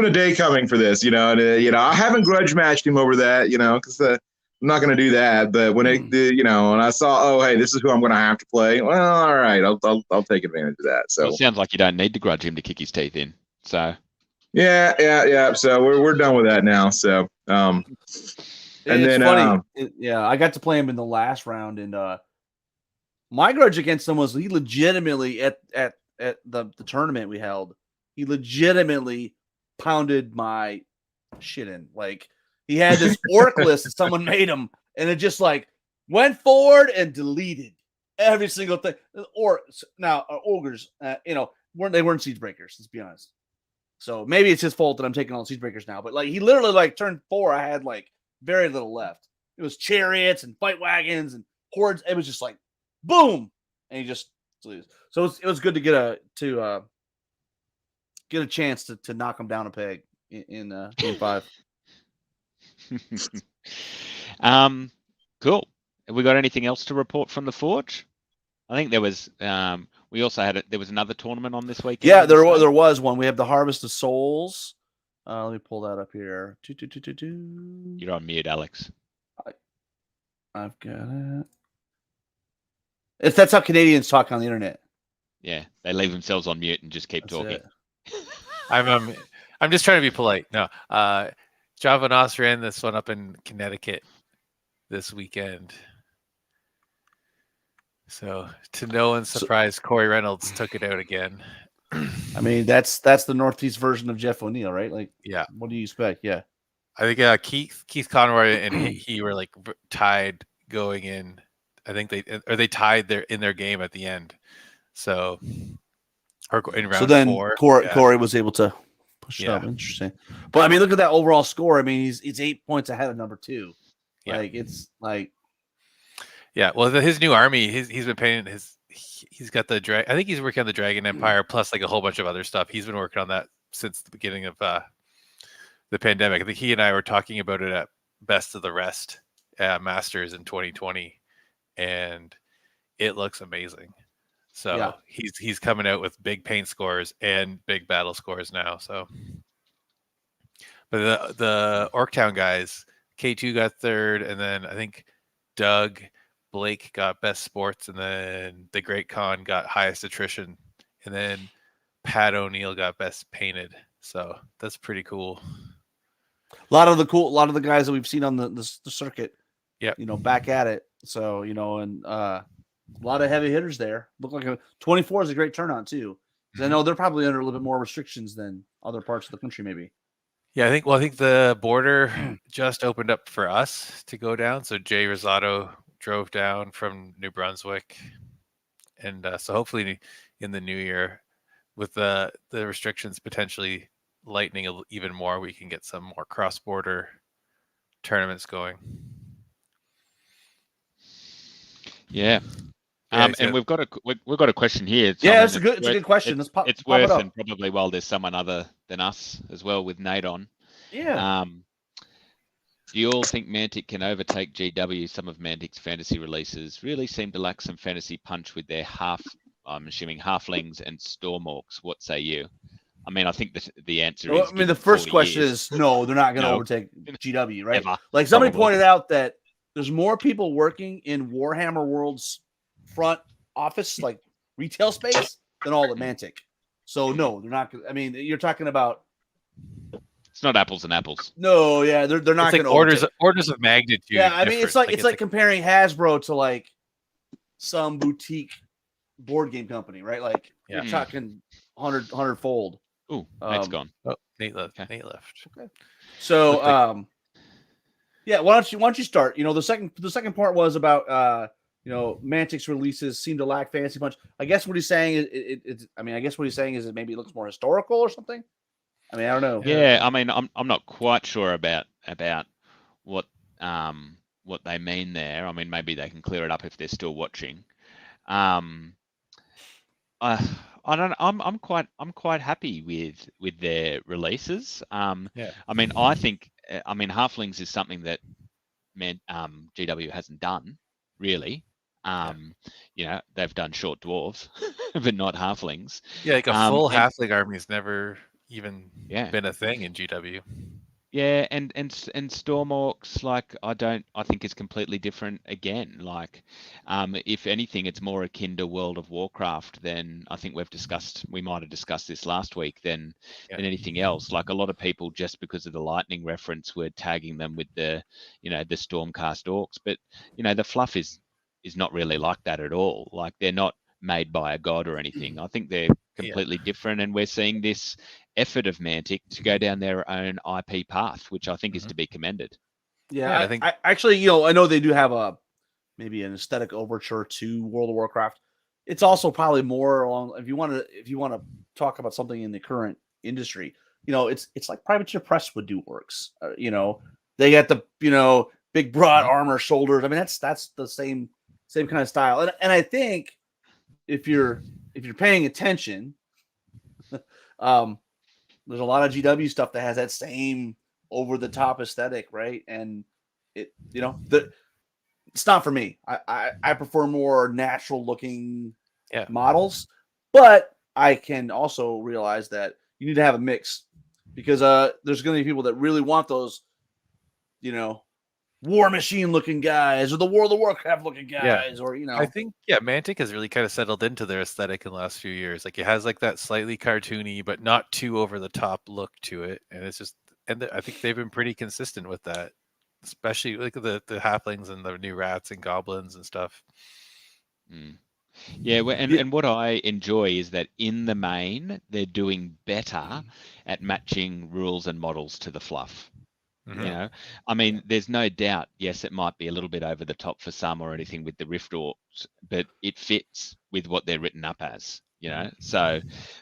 a day coming for this, and I haven't grudge matched him over that, because I'm not going to do that. But when when I saw, oh, hey, this is who I'm going to have to play. Well, all right, I'll take advantage of that. So well, it sounds like you don't need to grudge him to kick his teeth in. So yeah. So we're done with that now. So and it's then funny. I got to play him in the last round, and my grudge against him was he legitimately at the tournament we held, he legitimately pounded my shit in. Like, he had this orc list that someone made him, and it just like went forward and deleted every single thing. Ogres, they weren't siege breakers. Let's be honest. So maybe it's his fault that I'm taking all siege breakers now. But like, he literally like turned 4. I had like very little left. It was chariots and fight wagons and hordes. It was just like boom, and he just lose. So it was good to get a chance to knock him down a peg in game 5. Cool. Have we got anything else to report from the Forge? I think there was. We also had there was another tournament on this weekend. Yeah, there was one. We have the Harvest of Souls. Let me pull that up here. You're on mute, Alex. I've got it. That's how Canadians talk on the internet. Yeah, they leave themselves on mute and just keep talking. I'm just trying to be polite. No, Javanos ran this one up in Connecticut this weekend. So to no one's surprise, Corey Reynolds took it out again. I mean, that's the Northeast version of Jeff O'Neill, right? Like, yeah. What do you expect? Yeah. I think Keith Conroy and he were like tied going in. I think they tied in their game at the end. So, or in round 4. Corey was able to push it up. Interesting. But I mean, look at that overall score. I mean, he's 8 points ahead of number 2. Yeah. Like, it's like. Yeah. Well, his new army, he's been painting he's got the I think he's working on the Dragon Empire plus like a whole bunch of other stuff. He's been working on that since the beginning of the pandemic. I think he and I were talking about it at Best of the Rest Masters in 2020, and it looks amazing. So he's coming out with big paint scores and big battle scores now. So, but the Orktown guys, K2 got 3rd, and then I think Doug Blake got best sports, and then the Great Khan got highest attrition, and then Pat O'Neill got best painted. So that's pretty cool. A lot of the guys that we've seen on the circuit, back at it. So, and a lot of heavy hitters there. Look like 24 is a great turnout too. Because I know they're probably under a little bit more restrictions than other parts of the country, maybe. Yeah, I think the border just opened up for us to go down. So Jay Rosado drove down from New Brunswick, and so hopefully in the new year, with the restrictions potentially lightening even more, we can get some more cross-border tournaments going. Yeah. And we've got a question here. It's a good question. It's worth, and probably while there's someone other than us as well with Nate on. Yeah. Do you all think Mantic can overtake GW? Some of Mantic's fantasy releases really seem to lack some fantasy punch with their I'm assuming halflings and storm orcs. What say you? I mean, I think the answer is. I mean, the first question is no. They're not going to overtake GW, right? Ever, like somebody pointed out that there's more people working in Warhammer World's front office, like retail space, than all at Mantic. So no, they're not. I mean, you're talking about. It's not apples and apples. No, yeah, they're not going to orders of magnitude. Yeah, I mean, it's like comparing Hasbro to like some boutique board game company, right? Like you're talking 100 fold. Ooh, Nate's gone. Oh, Nate left. Okay. Okay. So, why don't you start? The second part was about Mantic's releases seem to lack fantasy punch. I guess what he's saying is it maybe looks more historical or something. I mean, I don't know. Yeah, I mean, I'm not quite sure about what they mean there. I mean, maybe they can clear it up if they're still watching. Um, I don't. I'm quite happy with their releases. Yeah. I mean, I think Halflings is something that GW hasn't done really. You know, they've done short dwarves, but not halflings. Yeah, like a full And halfling army has never even yeah, been a thing in GW. yeah, and Storm Orcs, like I think is completely different again. Like, if anything, it's more akin to World of Warcraft than I think we might have discussed this last week than anything else. Like a lot of people, just because of the lightning reference, were tagging them with the Stormcast Orcs, but the fluff is not really like that at all. Like they're not made by a god or anything. I think they're completely different, and we're seeing this effort of Mantic to go down their own IP path, which I think is to be commended. Yeah, I think I actually, I know they do have maybe an aesthetic overture to World of Warcraft. It's also probably more along if you want to talk about something in the current industry. It's like Privateer Press would do Orcs. They got the big broad armor shoulders. I mean, that's the same kind of style. And I think if you're paying attention, there's a lot of GW stuff that has that same over the top aesthetic, right? And it's not for me. I prefer more natural looking models, but I can also realize that you need to have a mix because there's going to be people that really want those, War Machine looking guys or the World of Warcraft looking guys, or I think Mantic has really kind of settled into their aesthetic in the last few years. Like it has like that slightly cartoony but not too over the top look to it, and it's just I think they've been pretty consistent with that, especially like the halflings and the new rats and goblins and stuff. Yeah, and what I enjoy is that in the main they're doing better at matching rules and models to the fluff. I mean, there's no doubt, yes, it might be a little bit over the top for some or anything with the Rift Orcs, but it fits with what they're written up as, So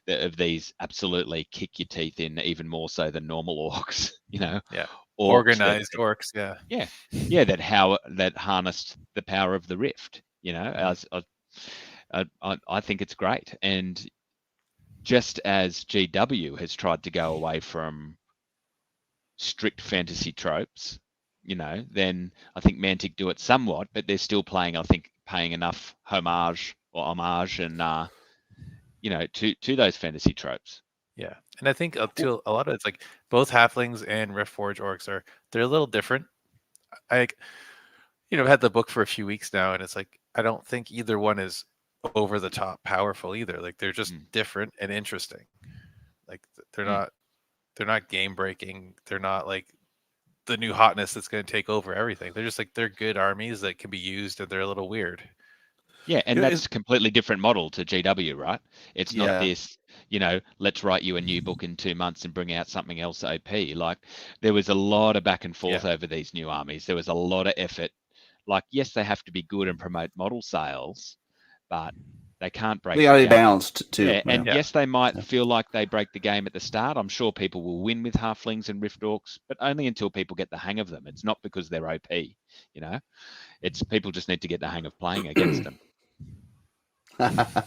of these absolutely kick your teeth in even more so than normal orcs, Orcs organized orcs, that harnessed the power of the Rift, I think it's great. And just as GW has tried to go away from strict fantasy tropes, then I think Mantic do it somewhat, but they're still paying enough homage and to those fantasy tropes. Yeah, and I think to a lot of it's like both halflings and Riftforge orcs they're a little different. I've had the book for a few weeks now, and it's like I don't think either one is over the top powerful either. Like they're just different and interesting. Like they're not game breaking. They're not like the new hotness that's going to take over everything. They're just like they're good armies that can be used, and they're a little weird. Yeah, and that's a completely different model to GW, right? It's not this, let's write you a new book in 2 months and bring out something else OP. Like there was a lot of back and forth over these new armies. There was a lot of effort. Like, yes, they have to be good and promote model sales, but they can't break. They got to be balanced too. Yeah, and yes, they might feel like they break the game at the start. I'm sure people will win with halflings and Rift Orcs, but only until people get the hang of them. It's not because they're OP, It's people just need to get the hang of playing against them. I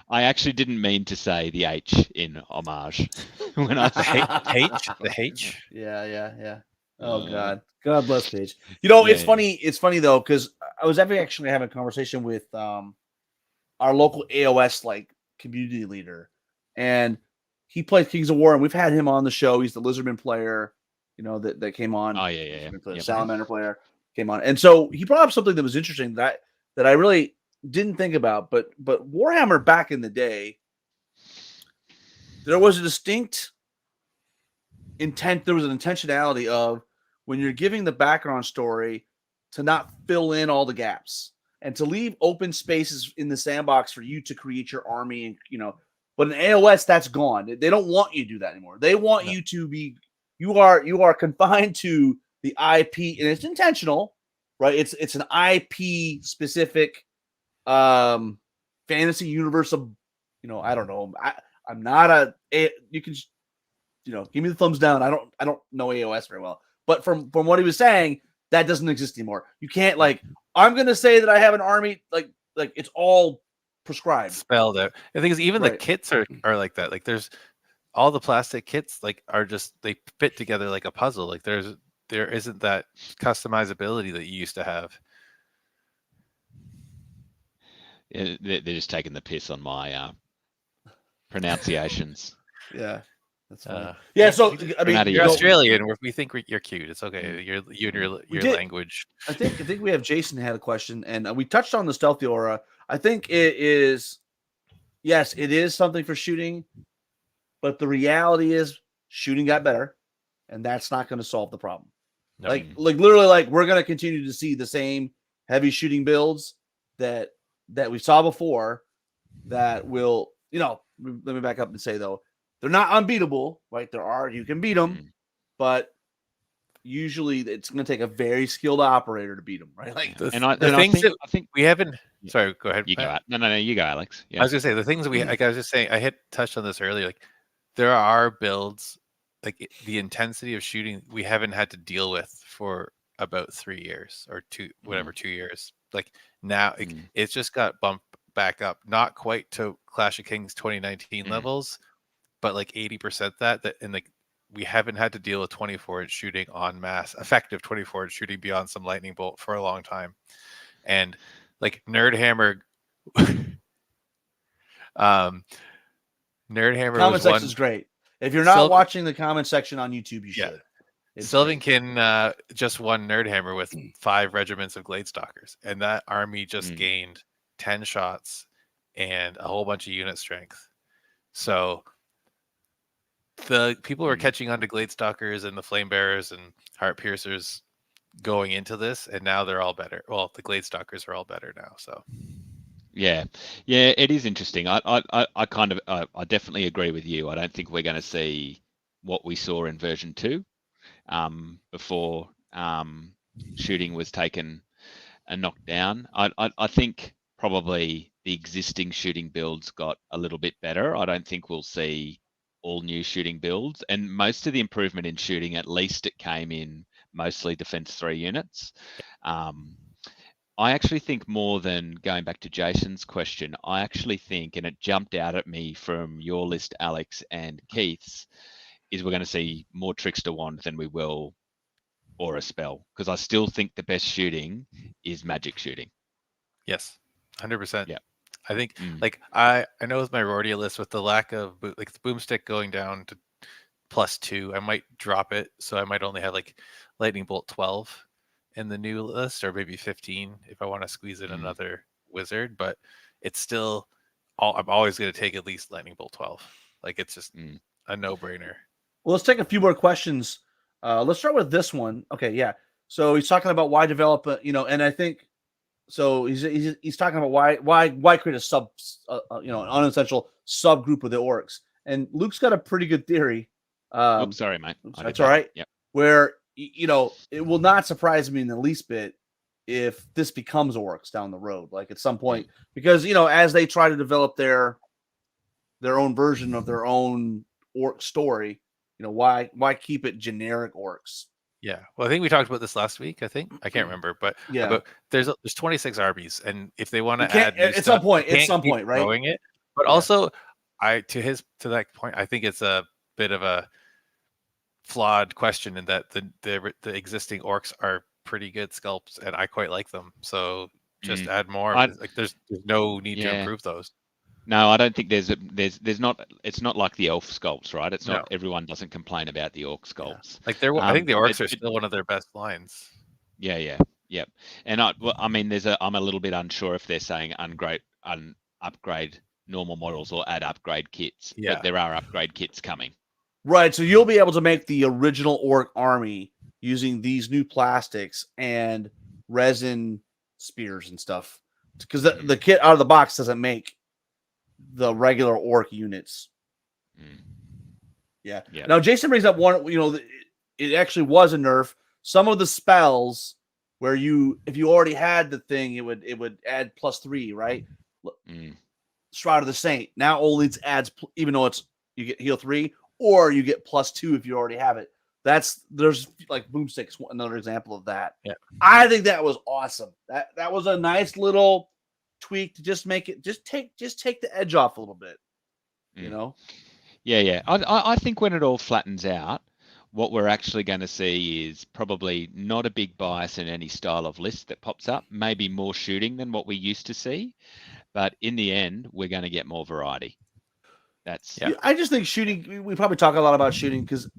actually didn't mean to say the H in homage when I the H. Yeah. Oh God bless Paige. It's funny. It's funny though because I was actually having a conversation with our local AOS community leader, and he plays Kings of War, and we've had him on the show. He's the Lizardman player, that came on. Oh yeah. Salamander player came on, and so he brought up something that was interesting that I really didn't think about. But Warhammer back in the day, there was a distinct intent. There was an intentionality of when you're giving the background story to not fill in all the gaps and to leave open spaces in the sandbox for you to create your army. And but in AOS that's gone. They don't want you to do that anymore. They want you to be. You are confined to the IP, and it's intentional, right? It's an IP specific fantasy universe of I don't know. I'm not you can, give me the thumbs down. I don't know AOS very well, but from what he was saying, that doesn't exist anymore. You can't I'm gonna say that I have an army like it's all prescribed, spelled out. The thing is, even the kits are like that. Like there's all the plastic kits are just they fit together like a puzzle. Like there isn't that customizability that you used to have. Yeah, they're just taking the piss on my pronunciations. Yeah, that's funny. Yeah, so I mean, you're Australian. We think you're cute. It's okay. You and your language. I think we have Jason had a question, and we touched on the stealthy aura. I think it is, yes, it is something for shooting, but the reality is shooting got better, and that's not going to solve the problem. No. Like literally, we're going to continue to see the same heavy shooting builds that we saw before. That will, let me back up and say though, they're not unbeatable, right? You can beat them, but usually it's going to take a very skilled operator to beat them, right? Like I think we haven't. Sorry, go ahead. You go. No, you go, Alex. Yeah. I was gonna say the things I was just saying. I touched on this earlier. Like there are builds, like the intensity of shooting we haven't had to deal with for about 3 years or 2 years. Like now it's just got bumped back up, not quite to Clash of Kings 2019 levels, but like 80% that and like we haven't had to deal with 24-inch shooting en masse, effective 24-inch shooting beyond some lightning bolt for a long time. And like Nerdhammer comment section is great. If you're not watching the comment section on YouTube, you should. Sylvankin just won Nerdhammer with 5 regiments of Gladestalkers, and that army just gained 10 shots and a whole bunch of unit strength. So the people who are catching on to Gladestalkers and the Flame Bearers and Heart Piercers going into this, and now they're all better. Well, the Gladestalkers are all better now. So yeah, it is interesting. I kind of I definitely agree with you. I don't think we're going to see what we saw in version 2 before shooting was taken and knocked down. I think probably the existing shooting builds got a little bit better. I don't think we'll see all new shooting builds, and most of the improvement in shooting, at least it came in mostly Defense 3 units. I actually think, more than going back to Jason's question, I actually think, and it jumped out at me from your list, Alex, and Keith's, is we're going to see more Trickster Wand than we will Aura Spell, because I still think the best shooting is magic shooting. Yes, 100%. Yeah. I think I know with my Rordia list, with the lack of the boomstick going down to +2, I might drop it, so I might only have like Lightning Bolt 12 in the new list, or maybe 15 if I want to squeeze in another wizard. But it's still I'm always going to take at least Lightning Bolt 12. Like it's just a no-brainer. Well, let's take a few more questions. Let's start with this one. Okay, yeah. So he's talking about why develop and I think so he's talking about why create a sub an unessential subgroup of the orcs. And Luke's got a pretty good theory. Oops, sorry, mate. That's all right. Yep. Where it will not surprise me in the least bit if this becomes orcs down the road, like at some point, because as they try to develop their own version of their own orc story, why keep it generic orcs? Yeah, well, I think we talked about this last week. I can't remember, but yeah, about, there's 26 armies, and if they want to add at some point, right? Growing it, but also, to that point, I think it's a bit of a flawed question in that the existing orcs are pretty good sculpts, and I quite like them. So just add more. There's no need to improve those. No, I don't think there's not. It's not like the elf sculpts, right? It's not. Everyone doesn't complain about the orc sculpts. Yeah. I think the orcs are still one of their best lines. Yeah. And I mean, I'm a little bit unsure if they're saying upgrade normal models or add upgrade kits. Yeah, but there are upgrade kits coming. Right, so you'll be able to make the original orc army using these new plastics and resin spears and stuff, because the kit out of the box doesn't make the regular orc units. Yeah. Now Jason brings up one. It actually was a nerf. Some of the spells where if you already had the thing, it would add +3, right? Shroud of the Saint. Now only adds, even though you get heal 3, or you get +2 if you already have it. There's like Boomstick's another example of that. Yeah. I think that was awesome. That was a nice little tweak to just make it take the edge off a little bit. You know? Yeah. I think when it all flattens out, what we're actually going to see is probably not a big bias in any style of list that pops up, maybe more shooting than what we used to see. But in the end, we're going to get more variety. I just think shooting, we probably talk a lot about shooting because,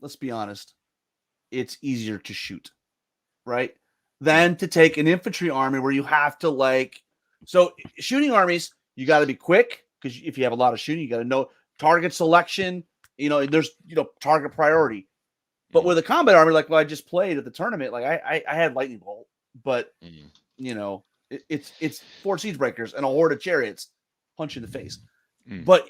let's be honest, it's easier to shoot, right? Than to take an infantry army where you have to so shooting armies, you got to be quick because if you have a lot of shooting, you got to know target selection. There's target priority. But with a combat army, like what I just played at the tournament, like I had lightning bolt, but it's 4 siege breakers and a horde of chariots punch you in the face. But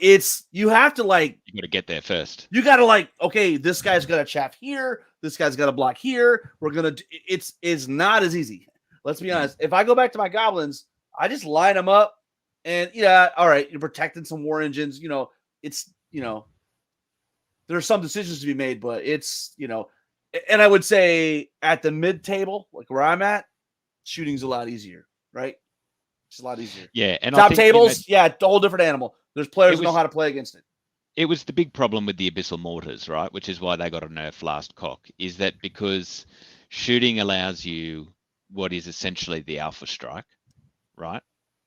you have to you got to get there first. You got to okay, this guy's got a chaff here, this guy's got a block here. It's not as easy. Let's be honest. If I go back to my goblins, I just line them up, and all right, you're protecting some war engines. There's some decisions to be made, but it's and I would say at the mid table, like where I'm at, shooting's a lot easier, right? It's a lot easier. Yeah, and top tables, it's a whole different animal. There's players who know how to play against it. It was the big problem with the Abyssal Mortars, right? Which is why they got a nerf last cock, is that because shooting allows you what is essentially the alpha strike, right?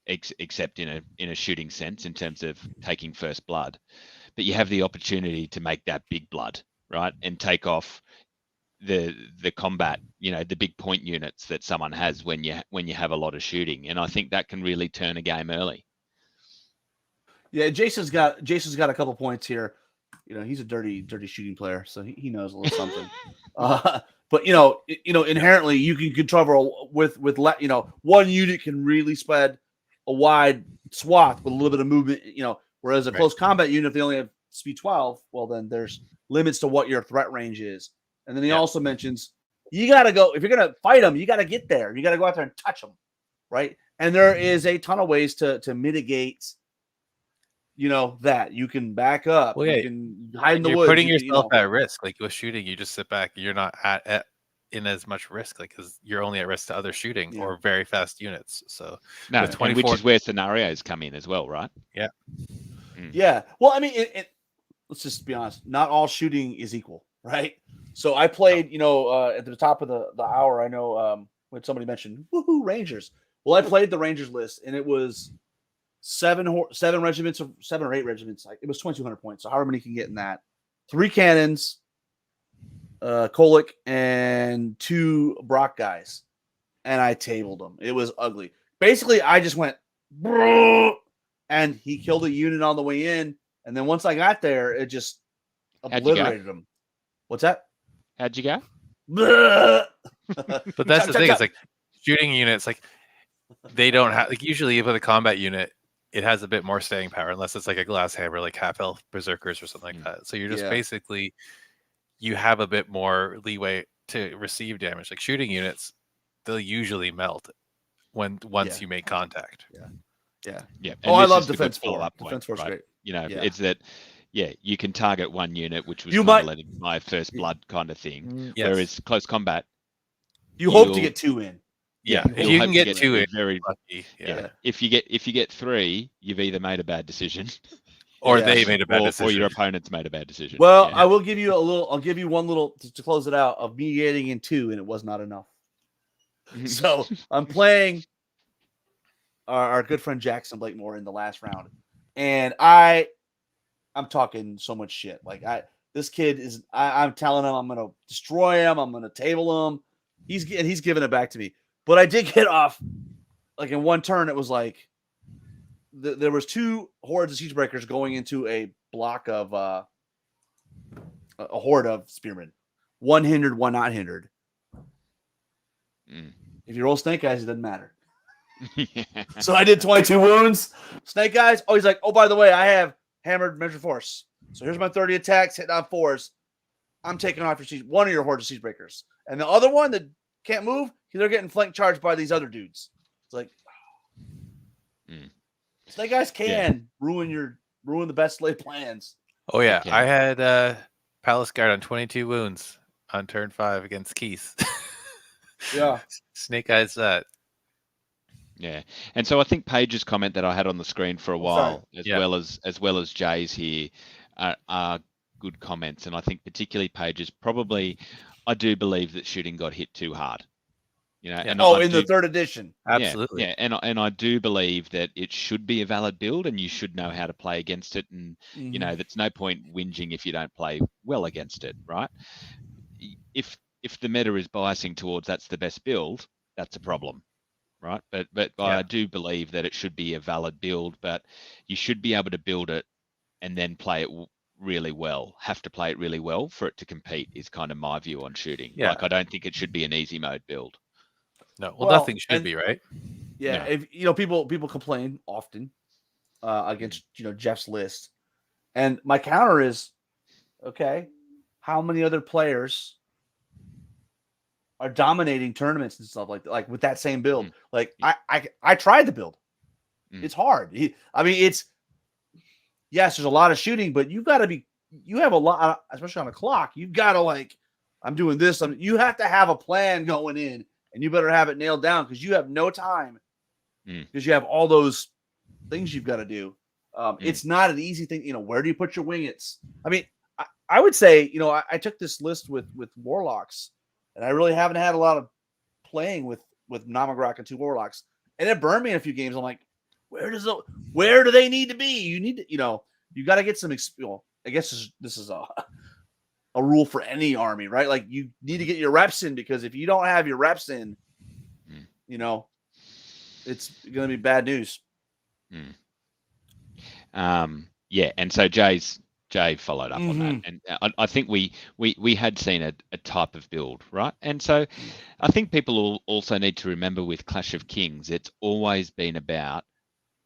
Except in a shooting sense, in terms of taking first blood. But you have the opportunity to make that big blood, right? And take off the combat, the big point units that someone has when you have a lot of shooting. And I think that can really turn a game early. Yeah, Jason's got a couple points here. He's a dirty shooting player, so he knows a little something. But inherently you can control with one unit can really spread a wide swath with a little bit of movement. Whereas a close combat unit, if they only have speed 12, well then there's limits to what your threat range is. And then he also mentions you got to go if you're gonna fight them, you got to get there. You got to go out there and touch them, right? And there is a ton of ways to mitigate. That you can back up. Well, you can hide in the woods. You're putting yourself at risk. Like with shooting, you just sit back. You're not in as much risk, because you're only at risk to other shooting or very fast units. So no, which is where scenarios come in as well, right? Yeah. Yeah. Well, I mean, let's just be honest. Not all shooting is equal, right? So I played, at the top of the hour. I know when somebody mentioned Rangers. Well, I played the Rangers list, and it was 7 regiments or 7 or 8 regiments. It was 2,200 points. So however many can get in that. 3 cannons, Kolick, and 2 Brock guys, and I tabled them. It was ugly. Basically, I just went, and he killed a unit on the way in. And then once I got there, it just obliterated him. What's that? How'd you go? But that's the thing. It's like shooting units, they don't have, usually with a combat unit, it has a bit more staying power, unless it's like a glass hammer, like half elf berserkers or something like that. So you're just basically, you have a bit more leeway to receive damage. Like shooting units, they'll usually melt once you make contact. Yeah. And I love Defense 4. Defense 4 is right? great. It's that. Yeah, you can target one unit, which was letting my first blood kind of thing. Yes. Whereas close combat, you hope to get 2 in. Yeah, if you can get 2 in, very lucky. Yeah. If you get 3, you've either made a bad decision, or they made a bad decision, or your opponent's made a bad decision. Well, I will give you I'll give you one little to close it out of me getting in 2, and it was not enough. So I'm playing our good friend Jackson Blakemore in the last round, and I'm talking so much shit. This kid is. I'm telling him I'm gonna destroy him. I'm gonna table him. He's giving it back to me. But I did get off, in one turn. It was there was 2 hordes of siege breakers going into a block of a horde of spearmen. One hindered, one not hindered. If you roll snake eyes, it doesn't matter. So I did 22 wounds. Snake eyes. Oh, he's like, oh, by the way, I have hammered measure force. So here's my 30 attacks, hitting on 4s. I'm taking off one of your hordes of siege breakers, and the other one that can't move, they're getting flank charged by these other dudes. It's like, Snake Eyes can ruin the best laid plans. Oh yeah, I had Palace Guard on 22 wounds on turn 5 against Keith. Yeah, Snake Eyes that. Yeah, and so I think Paige's comment that I had on the screen for a while, as well as Jay's here, are good comments, and I think particularly Paige's probably. I do believe that shooting got hit too hard. You know, and in the 3rd edition, absolutely. Yeah, and I do believe that it should be a valid build, and you should know how to play against it, and you know, there's no point whinging if you don't play well against it, right? If the meta is biasing towards that's the best build, that's a problem. Right, but I do believe that it should be a valid build, but you should be able to build it and then play it really well. Have to play it really well for it to compete is kind of my view on shooting. Yeah. Like I don't think it should be an easy mode build. No, well nothing should be, right? Yeah, if people complain often against Jeff's list, and my counter is, okay, how many other players are dominating tournaments and stuff like with that same build? Like I tried the build. It's hard. It's yes, there's a lot of shooting, but you have a lot, especially on a clock. You've got to I'm doing this. You have to have a plan going in, and you better have it nailed down because you have no time because you have all those things you've got to do. It's not an easy thing. Where do you put your wingets? I mean, I would say, I took this list with Warlocks. And I really haven't had a lot of playing with Namagrak and 2 Warlocks. And it burned me in a few games. I'm like, where do they need to be? You need to, you got to get some experience. I guess this is a rule for any army, right? Like you need to get your reps in, because if you don't have your reps in, it's going to be bad news. Yeah. And so Jay followed up on that, and I think we had seen a type of build, right? And so I think people also need to remember with Clash of Kings, it's always been about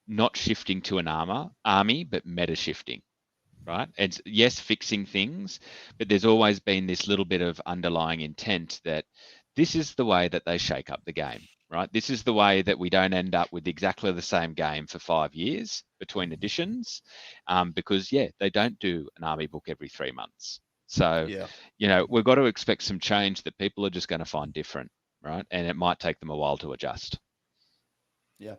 not shifting to an army, but meta shifting, right? It's yes, fixing things, but there's always been this little bit of underlying intent that this is the way that they shake up the game, right? This is the way that we don't end up with exactly the same game for 5 years between editions, because they don't do an army book every 3 months. So, we've got to expect some change that people are just going to find different, right? And it might take them a while to adjust. Yeah.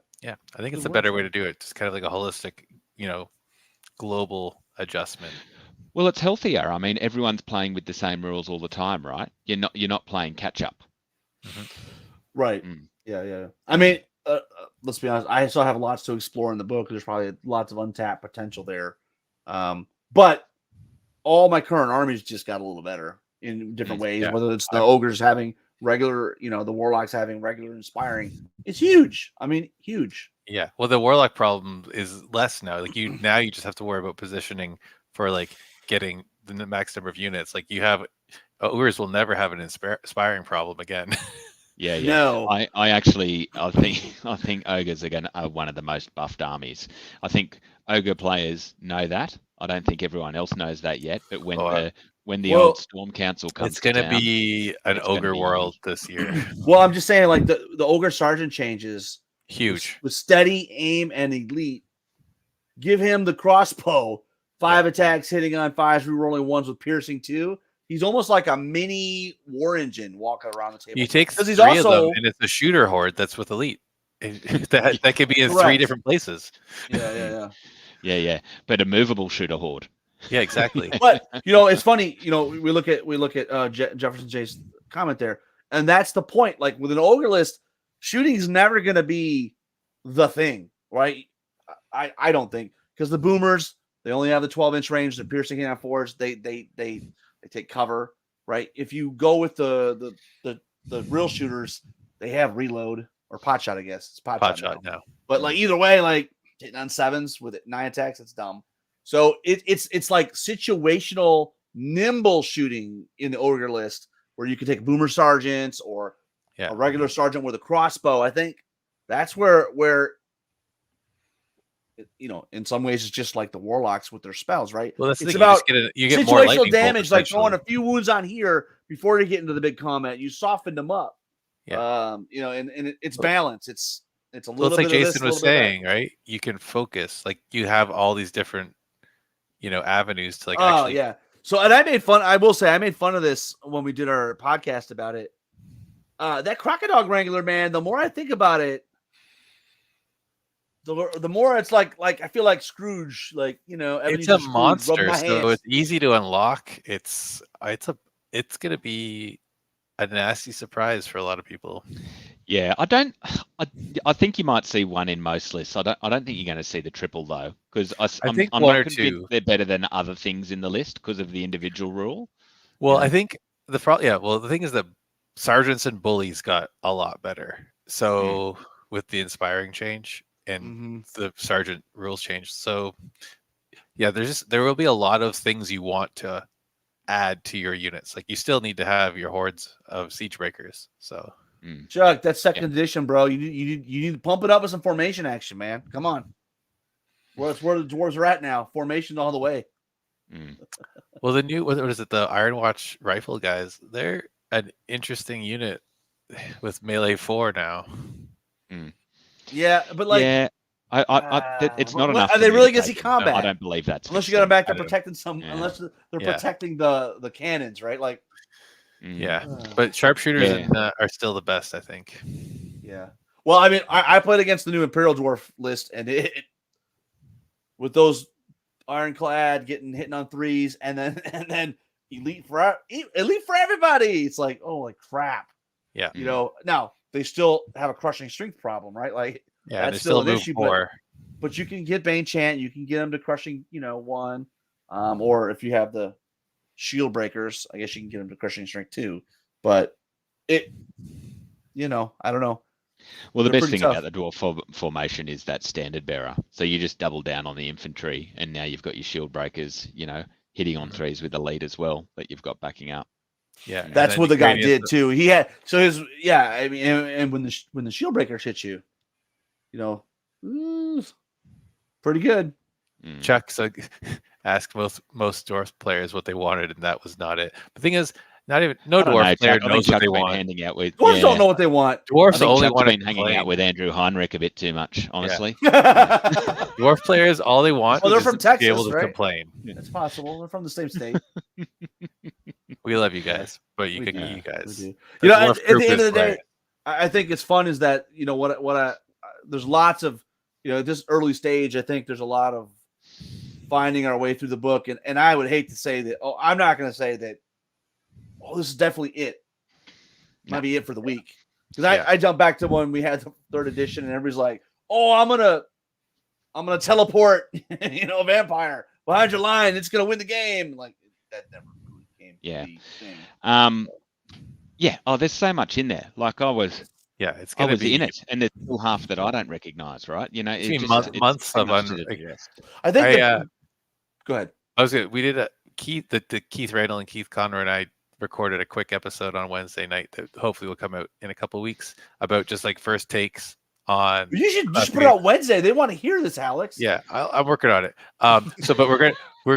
I think it's a better way to do it. Just kind of like a holistic, global adjustment. Well, it's healthier. I mean, everyone's playing with the same rules all the time, right? You're not playing catch up. Right. Yeah. I mean, let's be honest. I still have lots to explore in the book. There's probably lots of untapped potential there. But all my current armies just got a little better in different ways. Whether it's the ogres having regular, the warlocks having regular inspiring, it's huge. I mean, huge. Yeah. Well, the warlock problem is less now. Like you just have to worry about positioning for getting the max number of units. Like you have ogres will never have an inspiring problem again. Yeah. No. I think ogres are one of the most buffed armies. I think ogre players know that. I don't think everyone else knows that yet. But when the old Storm Council comes, it's going to be an ogre world this year. Well, I'm just saying, the ogre sergeant changes huge with steady aim and elite. Give him the crossbow, 5 attacks hitting on 5s, rerolling 1s with piercing 2. He's almost like a mini war engine walking around the table. You take 3 of them, and it's a shooter horde that's with elite. That could be in 3 different places. Yeah. But a movable shooter horde. Yeah, exactly. But it's funny. We look at Jefferson Jay's comment there, and that's the point. Like with an ogre list, shooting is never going to be the thing, right? I don't think, because the boomers, they only have the 12-inch range. The piercing hand 4s, they take cover, right? If you go with the real shooters, they have reload or pot shot. I guess it's pot shot now. But either way, hitting on 7s with 9 attacks, it's dumb. So it's like situational, nimble shooting in the ogre list, where you can take boomer sergeants or a regular sergeant with a crossbow. I think that's where in some ways it's just like the warlocks with their spells, right? Well, it's about you get situational more damage, like throwing a few wounds on here before you get into the big combat. You soften them up. And it's balance. It's It's a Well, little it's like bit of this, Jason a was little bit of that. saying, right? You can focus. Like you have all these different, avenues to like Oh actually. yeah. So and I made fun. I will say I made fun of this when we did our podcast about it. That Crocodile Wrangler, man. The more I think about it, the more it's like I feel like Scrooge, like It's Ebenezer a Scrooge, rubbing monster, my so hands. it's easy to unlock. It's gonna be a nasty surprise for a lot of people. Yeah, I think you might see one in most lists. I don't think you're going to see the triple though, because I'm think I'm one not or convinced two. they're better than other things in the list because of the individual rule. Well, know? I think the thing is that sergeants and bullies got a lot better. So with the inspiring change and the sergeant rules change, so yeah, there will be a lot of things you want to add to your units. Like you still need to have your hordes of siege breakers. So Chuck, that's second edition, bro. You need to pump it up with some formation action, man. Come on. Well, that's where the dwarves are at now. Formation all the way. Well, the new what is it? The Iron Watch rifle guys. They're an interesting unit with melee 4 now. Yeah, but like, yeah, it's not enough. Are they really going to see combat? I don't believe that's unless you got them back to protecting some. Yeah. Unless they're protecting the cannons, right? Like, yeah, but sharpshooters are still the best, I think. Yeah. Well, I mean, I played against the new Imperial Dwarf list, and it with those ironclad hitting on threes, and then elite for everybody. It's like, oh, like crap. Yeah. Now they still have a crushing strength problem, right? Like, that's still an issue. But you can get Bane Chant, you can get them to crushing, 1, or if you have the shield breakers, I guess you can get them to crushing strength 2. But I don't know. Well, the best thing about the dwarf formation is that standard bearer. So you just double down on the infantry, and now you've got your shield breakers, hitting on threes with the lead as well that you've got backing up. Yeah, that's what the guy did too. He had I mean, and when the shield breakers hit you, pretty good. Chuck asked most dwarf players what they wanted, and that was not it. The thing is, no dwarf player knows what they want. Dwarves don't know what they want. Dwarves only want to hanging out with Andrew Heinrich a bit too much, honestly. Yeah. Dwarf players, all they want they're from Texas, be able to right? complain. It's possible. They're from the same state. We love you guys, but you guys. At the end of the day, I think it's fun is that, there's lots of, at this early stage, I think there's a lot of finding our way through the book. And I would hate to say that, I'm not going to say that, this is definitely it. Might be it for the week. Because I jumped back to when we had the 3rd edition and everybody's like, I'm gonna teleport, a vampire behind your line. It's gonna win the game. Like that never really came. Yeah. To yeah. Oh, there's so much in there. Like I was in it, and there's still half that I don't recognize. Right? It's months of I think. Go ahead. We did Keith Randall and Keith Conroy and I recorded a quick episode on Wednesday night that hopefully will come out in a couple of weeks about just like first takes on. You should just put it out Wednesday. They want to hear this, Alex. Yeah, I'm working on it. But we're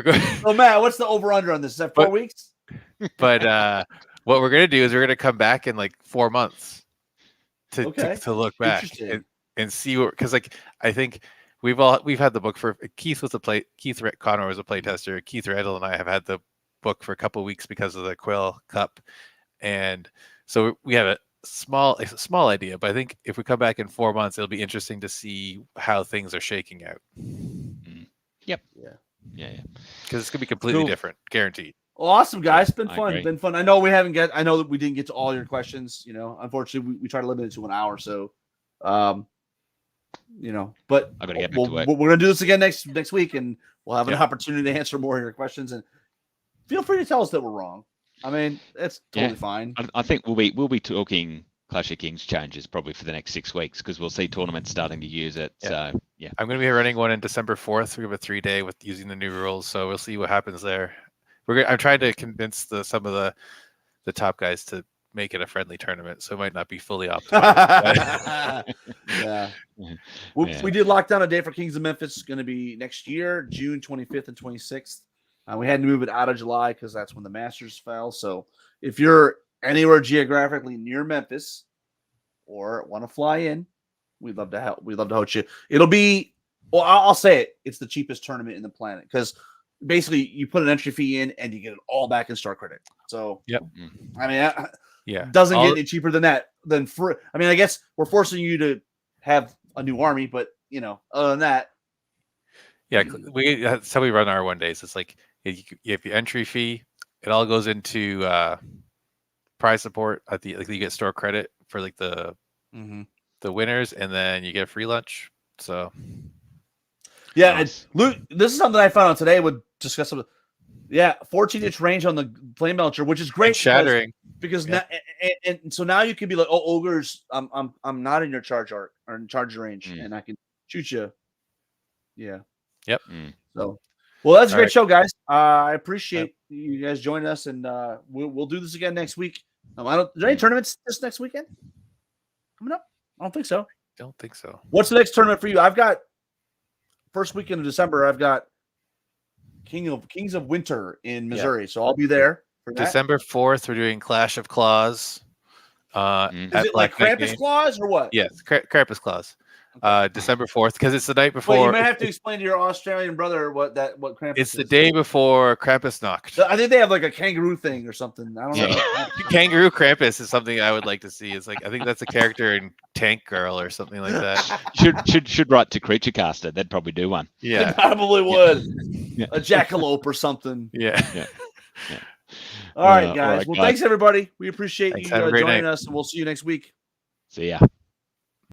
going. Oh Matt, what's the over under on this? Is that 4 weeks? But what we're gonna do is we're gonna come back in like 4 months to look back and see what, because like I think we've had the book for Keith Connor was a play tester. Keith Randall and I have had the book for a couple of weeks because of the Quayle Cup, and so we have a small idea. But I think if we come back in 4 months, it'll be interesting to see how things are shaking out. Yep. Yeah. Because it's gonna be completely different, guaranteed. Awesome, guys. It's been fun. Been fun. I know that we didn't get to all your questions. Unfortunately, we try to limit it to an hour. So, but I gotta get back to work. We're gonna do this again next week, and we'll have an opportunity to answer more of your questions. And feel free to tell us that we're wrong. I mean, it's totally fine. I think we'll be talking Clash of Kings changes probably for the next 6 weeks because we'll see tournaments starting to use it. Yeah. So I'm going to be running one on December 4th. We have a 3-day with using the new rules, so we'll see what happens there. I'm trying to convince some of the top guys to make it a friendly tournament, so it might not be fully optimized. We did lock down a day for Kings of Memphis. It's going to be next year, June 25th and 26th. We had to move it out of July because that's when the Masters fell. So if you're anywhere geographically near Memphis or want to fly in, we'd love to help. We'd love to host you. It'll be, well, I'll say it. It's the cheapest tournament in the planet because basically you put an entry fee in and you get it all back in Star Credit. So, Yep. I mean, Yeah. doesn't get any cheaper than that. I mean, I guess we're forcing you to have a new army, but other than that. Yeah, that's how we run our 1 days. It's like you have your entry fee. It all goes into prize support you get store credit for like the winners, and then you get free lunch. So yeah, nice. And Luke, this is something I found out today. Would discuss some. Yeah, 14-inch range on the flame belcher, which is great. And shattering because now, and so now you can be like, oh, ogres, I'm not in your charge arc or in charge range, and I can shoot you. Yeah. Yep. So, well, that's a All great right. show, guys. I appreciate you guys joining us, and we'll do this again next week. Is there any tournaments this next weekend coming up? I don't think so. Don't think so. What's the next tournament for you? I've got first weekend of December. I've got Kings of Winter in Missouri, so I'll be there for that. December 4th, we're doing Clash of Claws. Is it like Krampus Claws or what? Yes, Krampus Claws. December 4th, because it's the night before. Well, you might have to explain to your Australian brother what Krampus It's the is. day before Krampus Nacht. I think they have like a kangaroo thing or something. I don't know. Kangaroo Krampus is something I would like to see. It's like I think that's a character in Tank Girl or something like that. Should write to Creature Caster. They'd probably do one. They Yeah. probably would. Yeah. A jackalope or something. Yeah. All right, guys. all right, Well, guys. thanks everybody. We appreciate Thanks. you Have a great joining night. us, and we'll see you next week. See ya.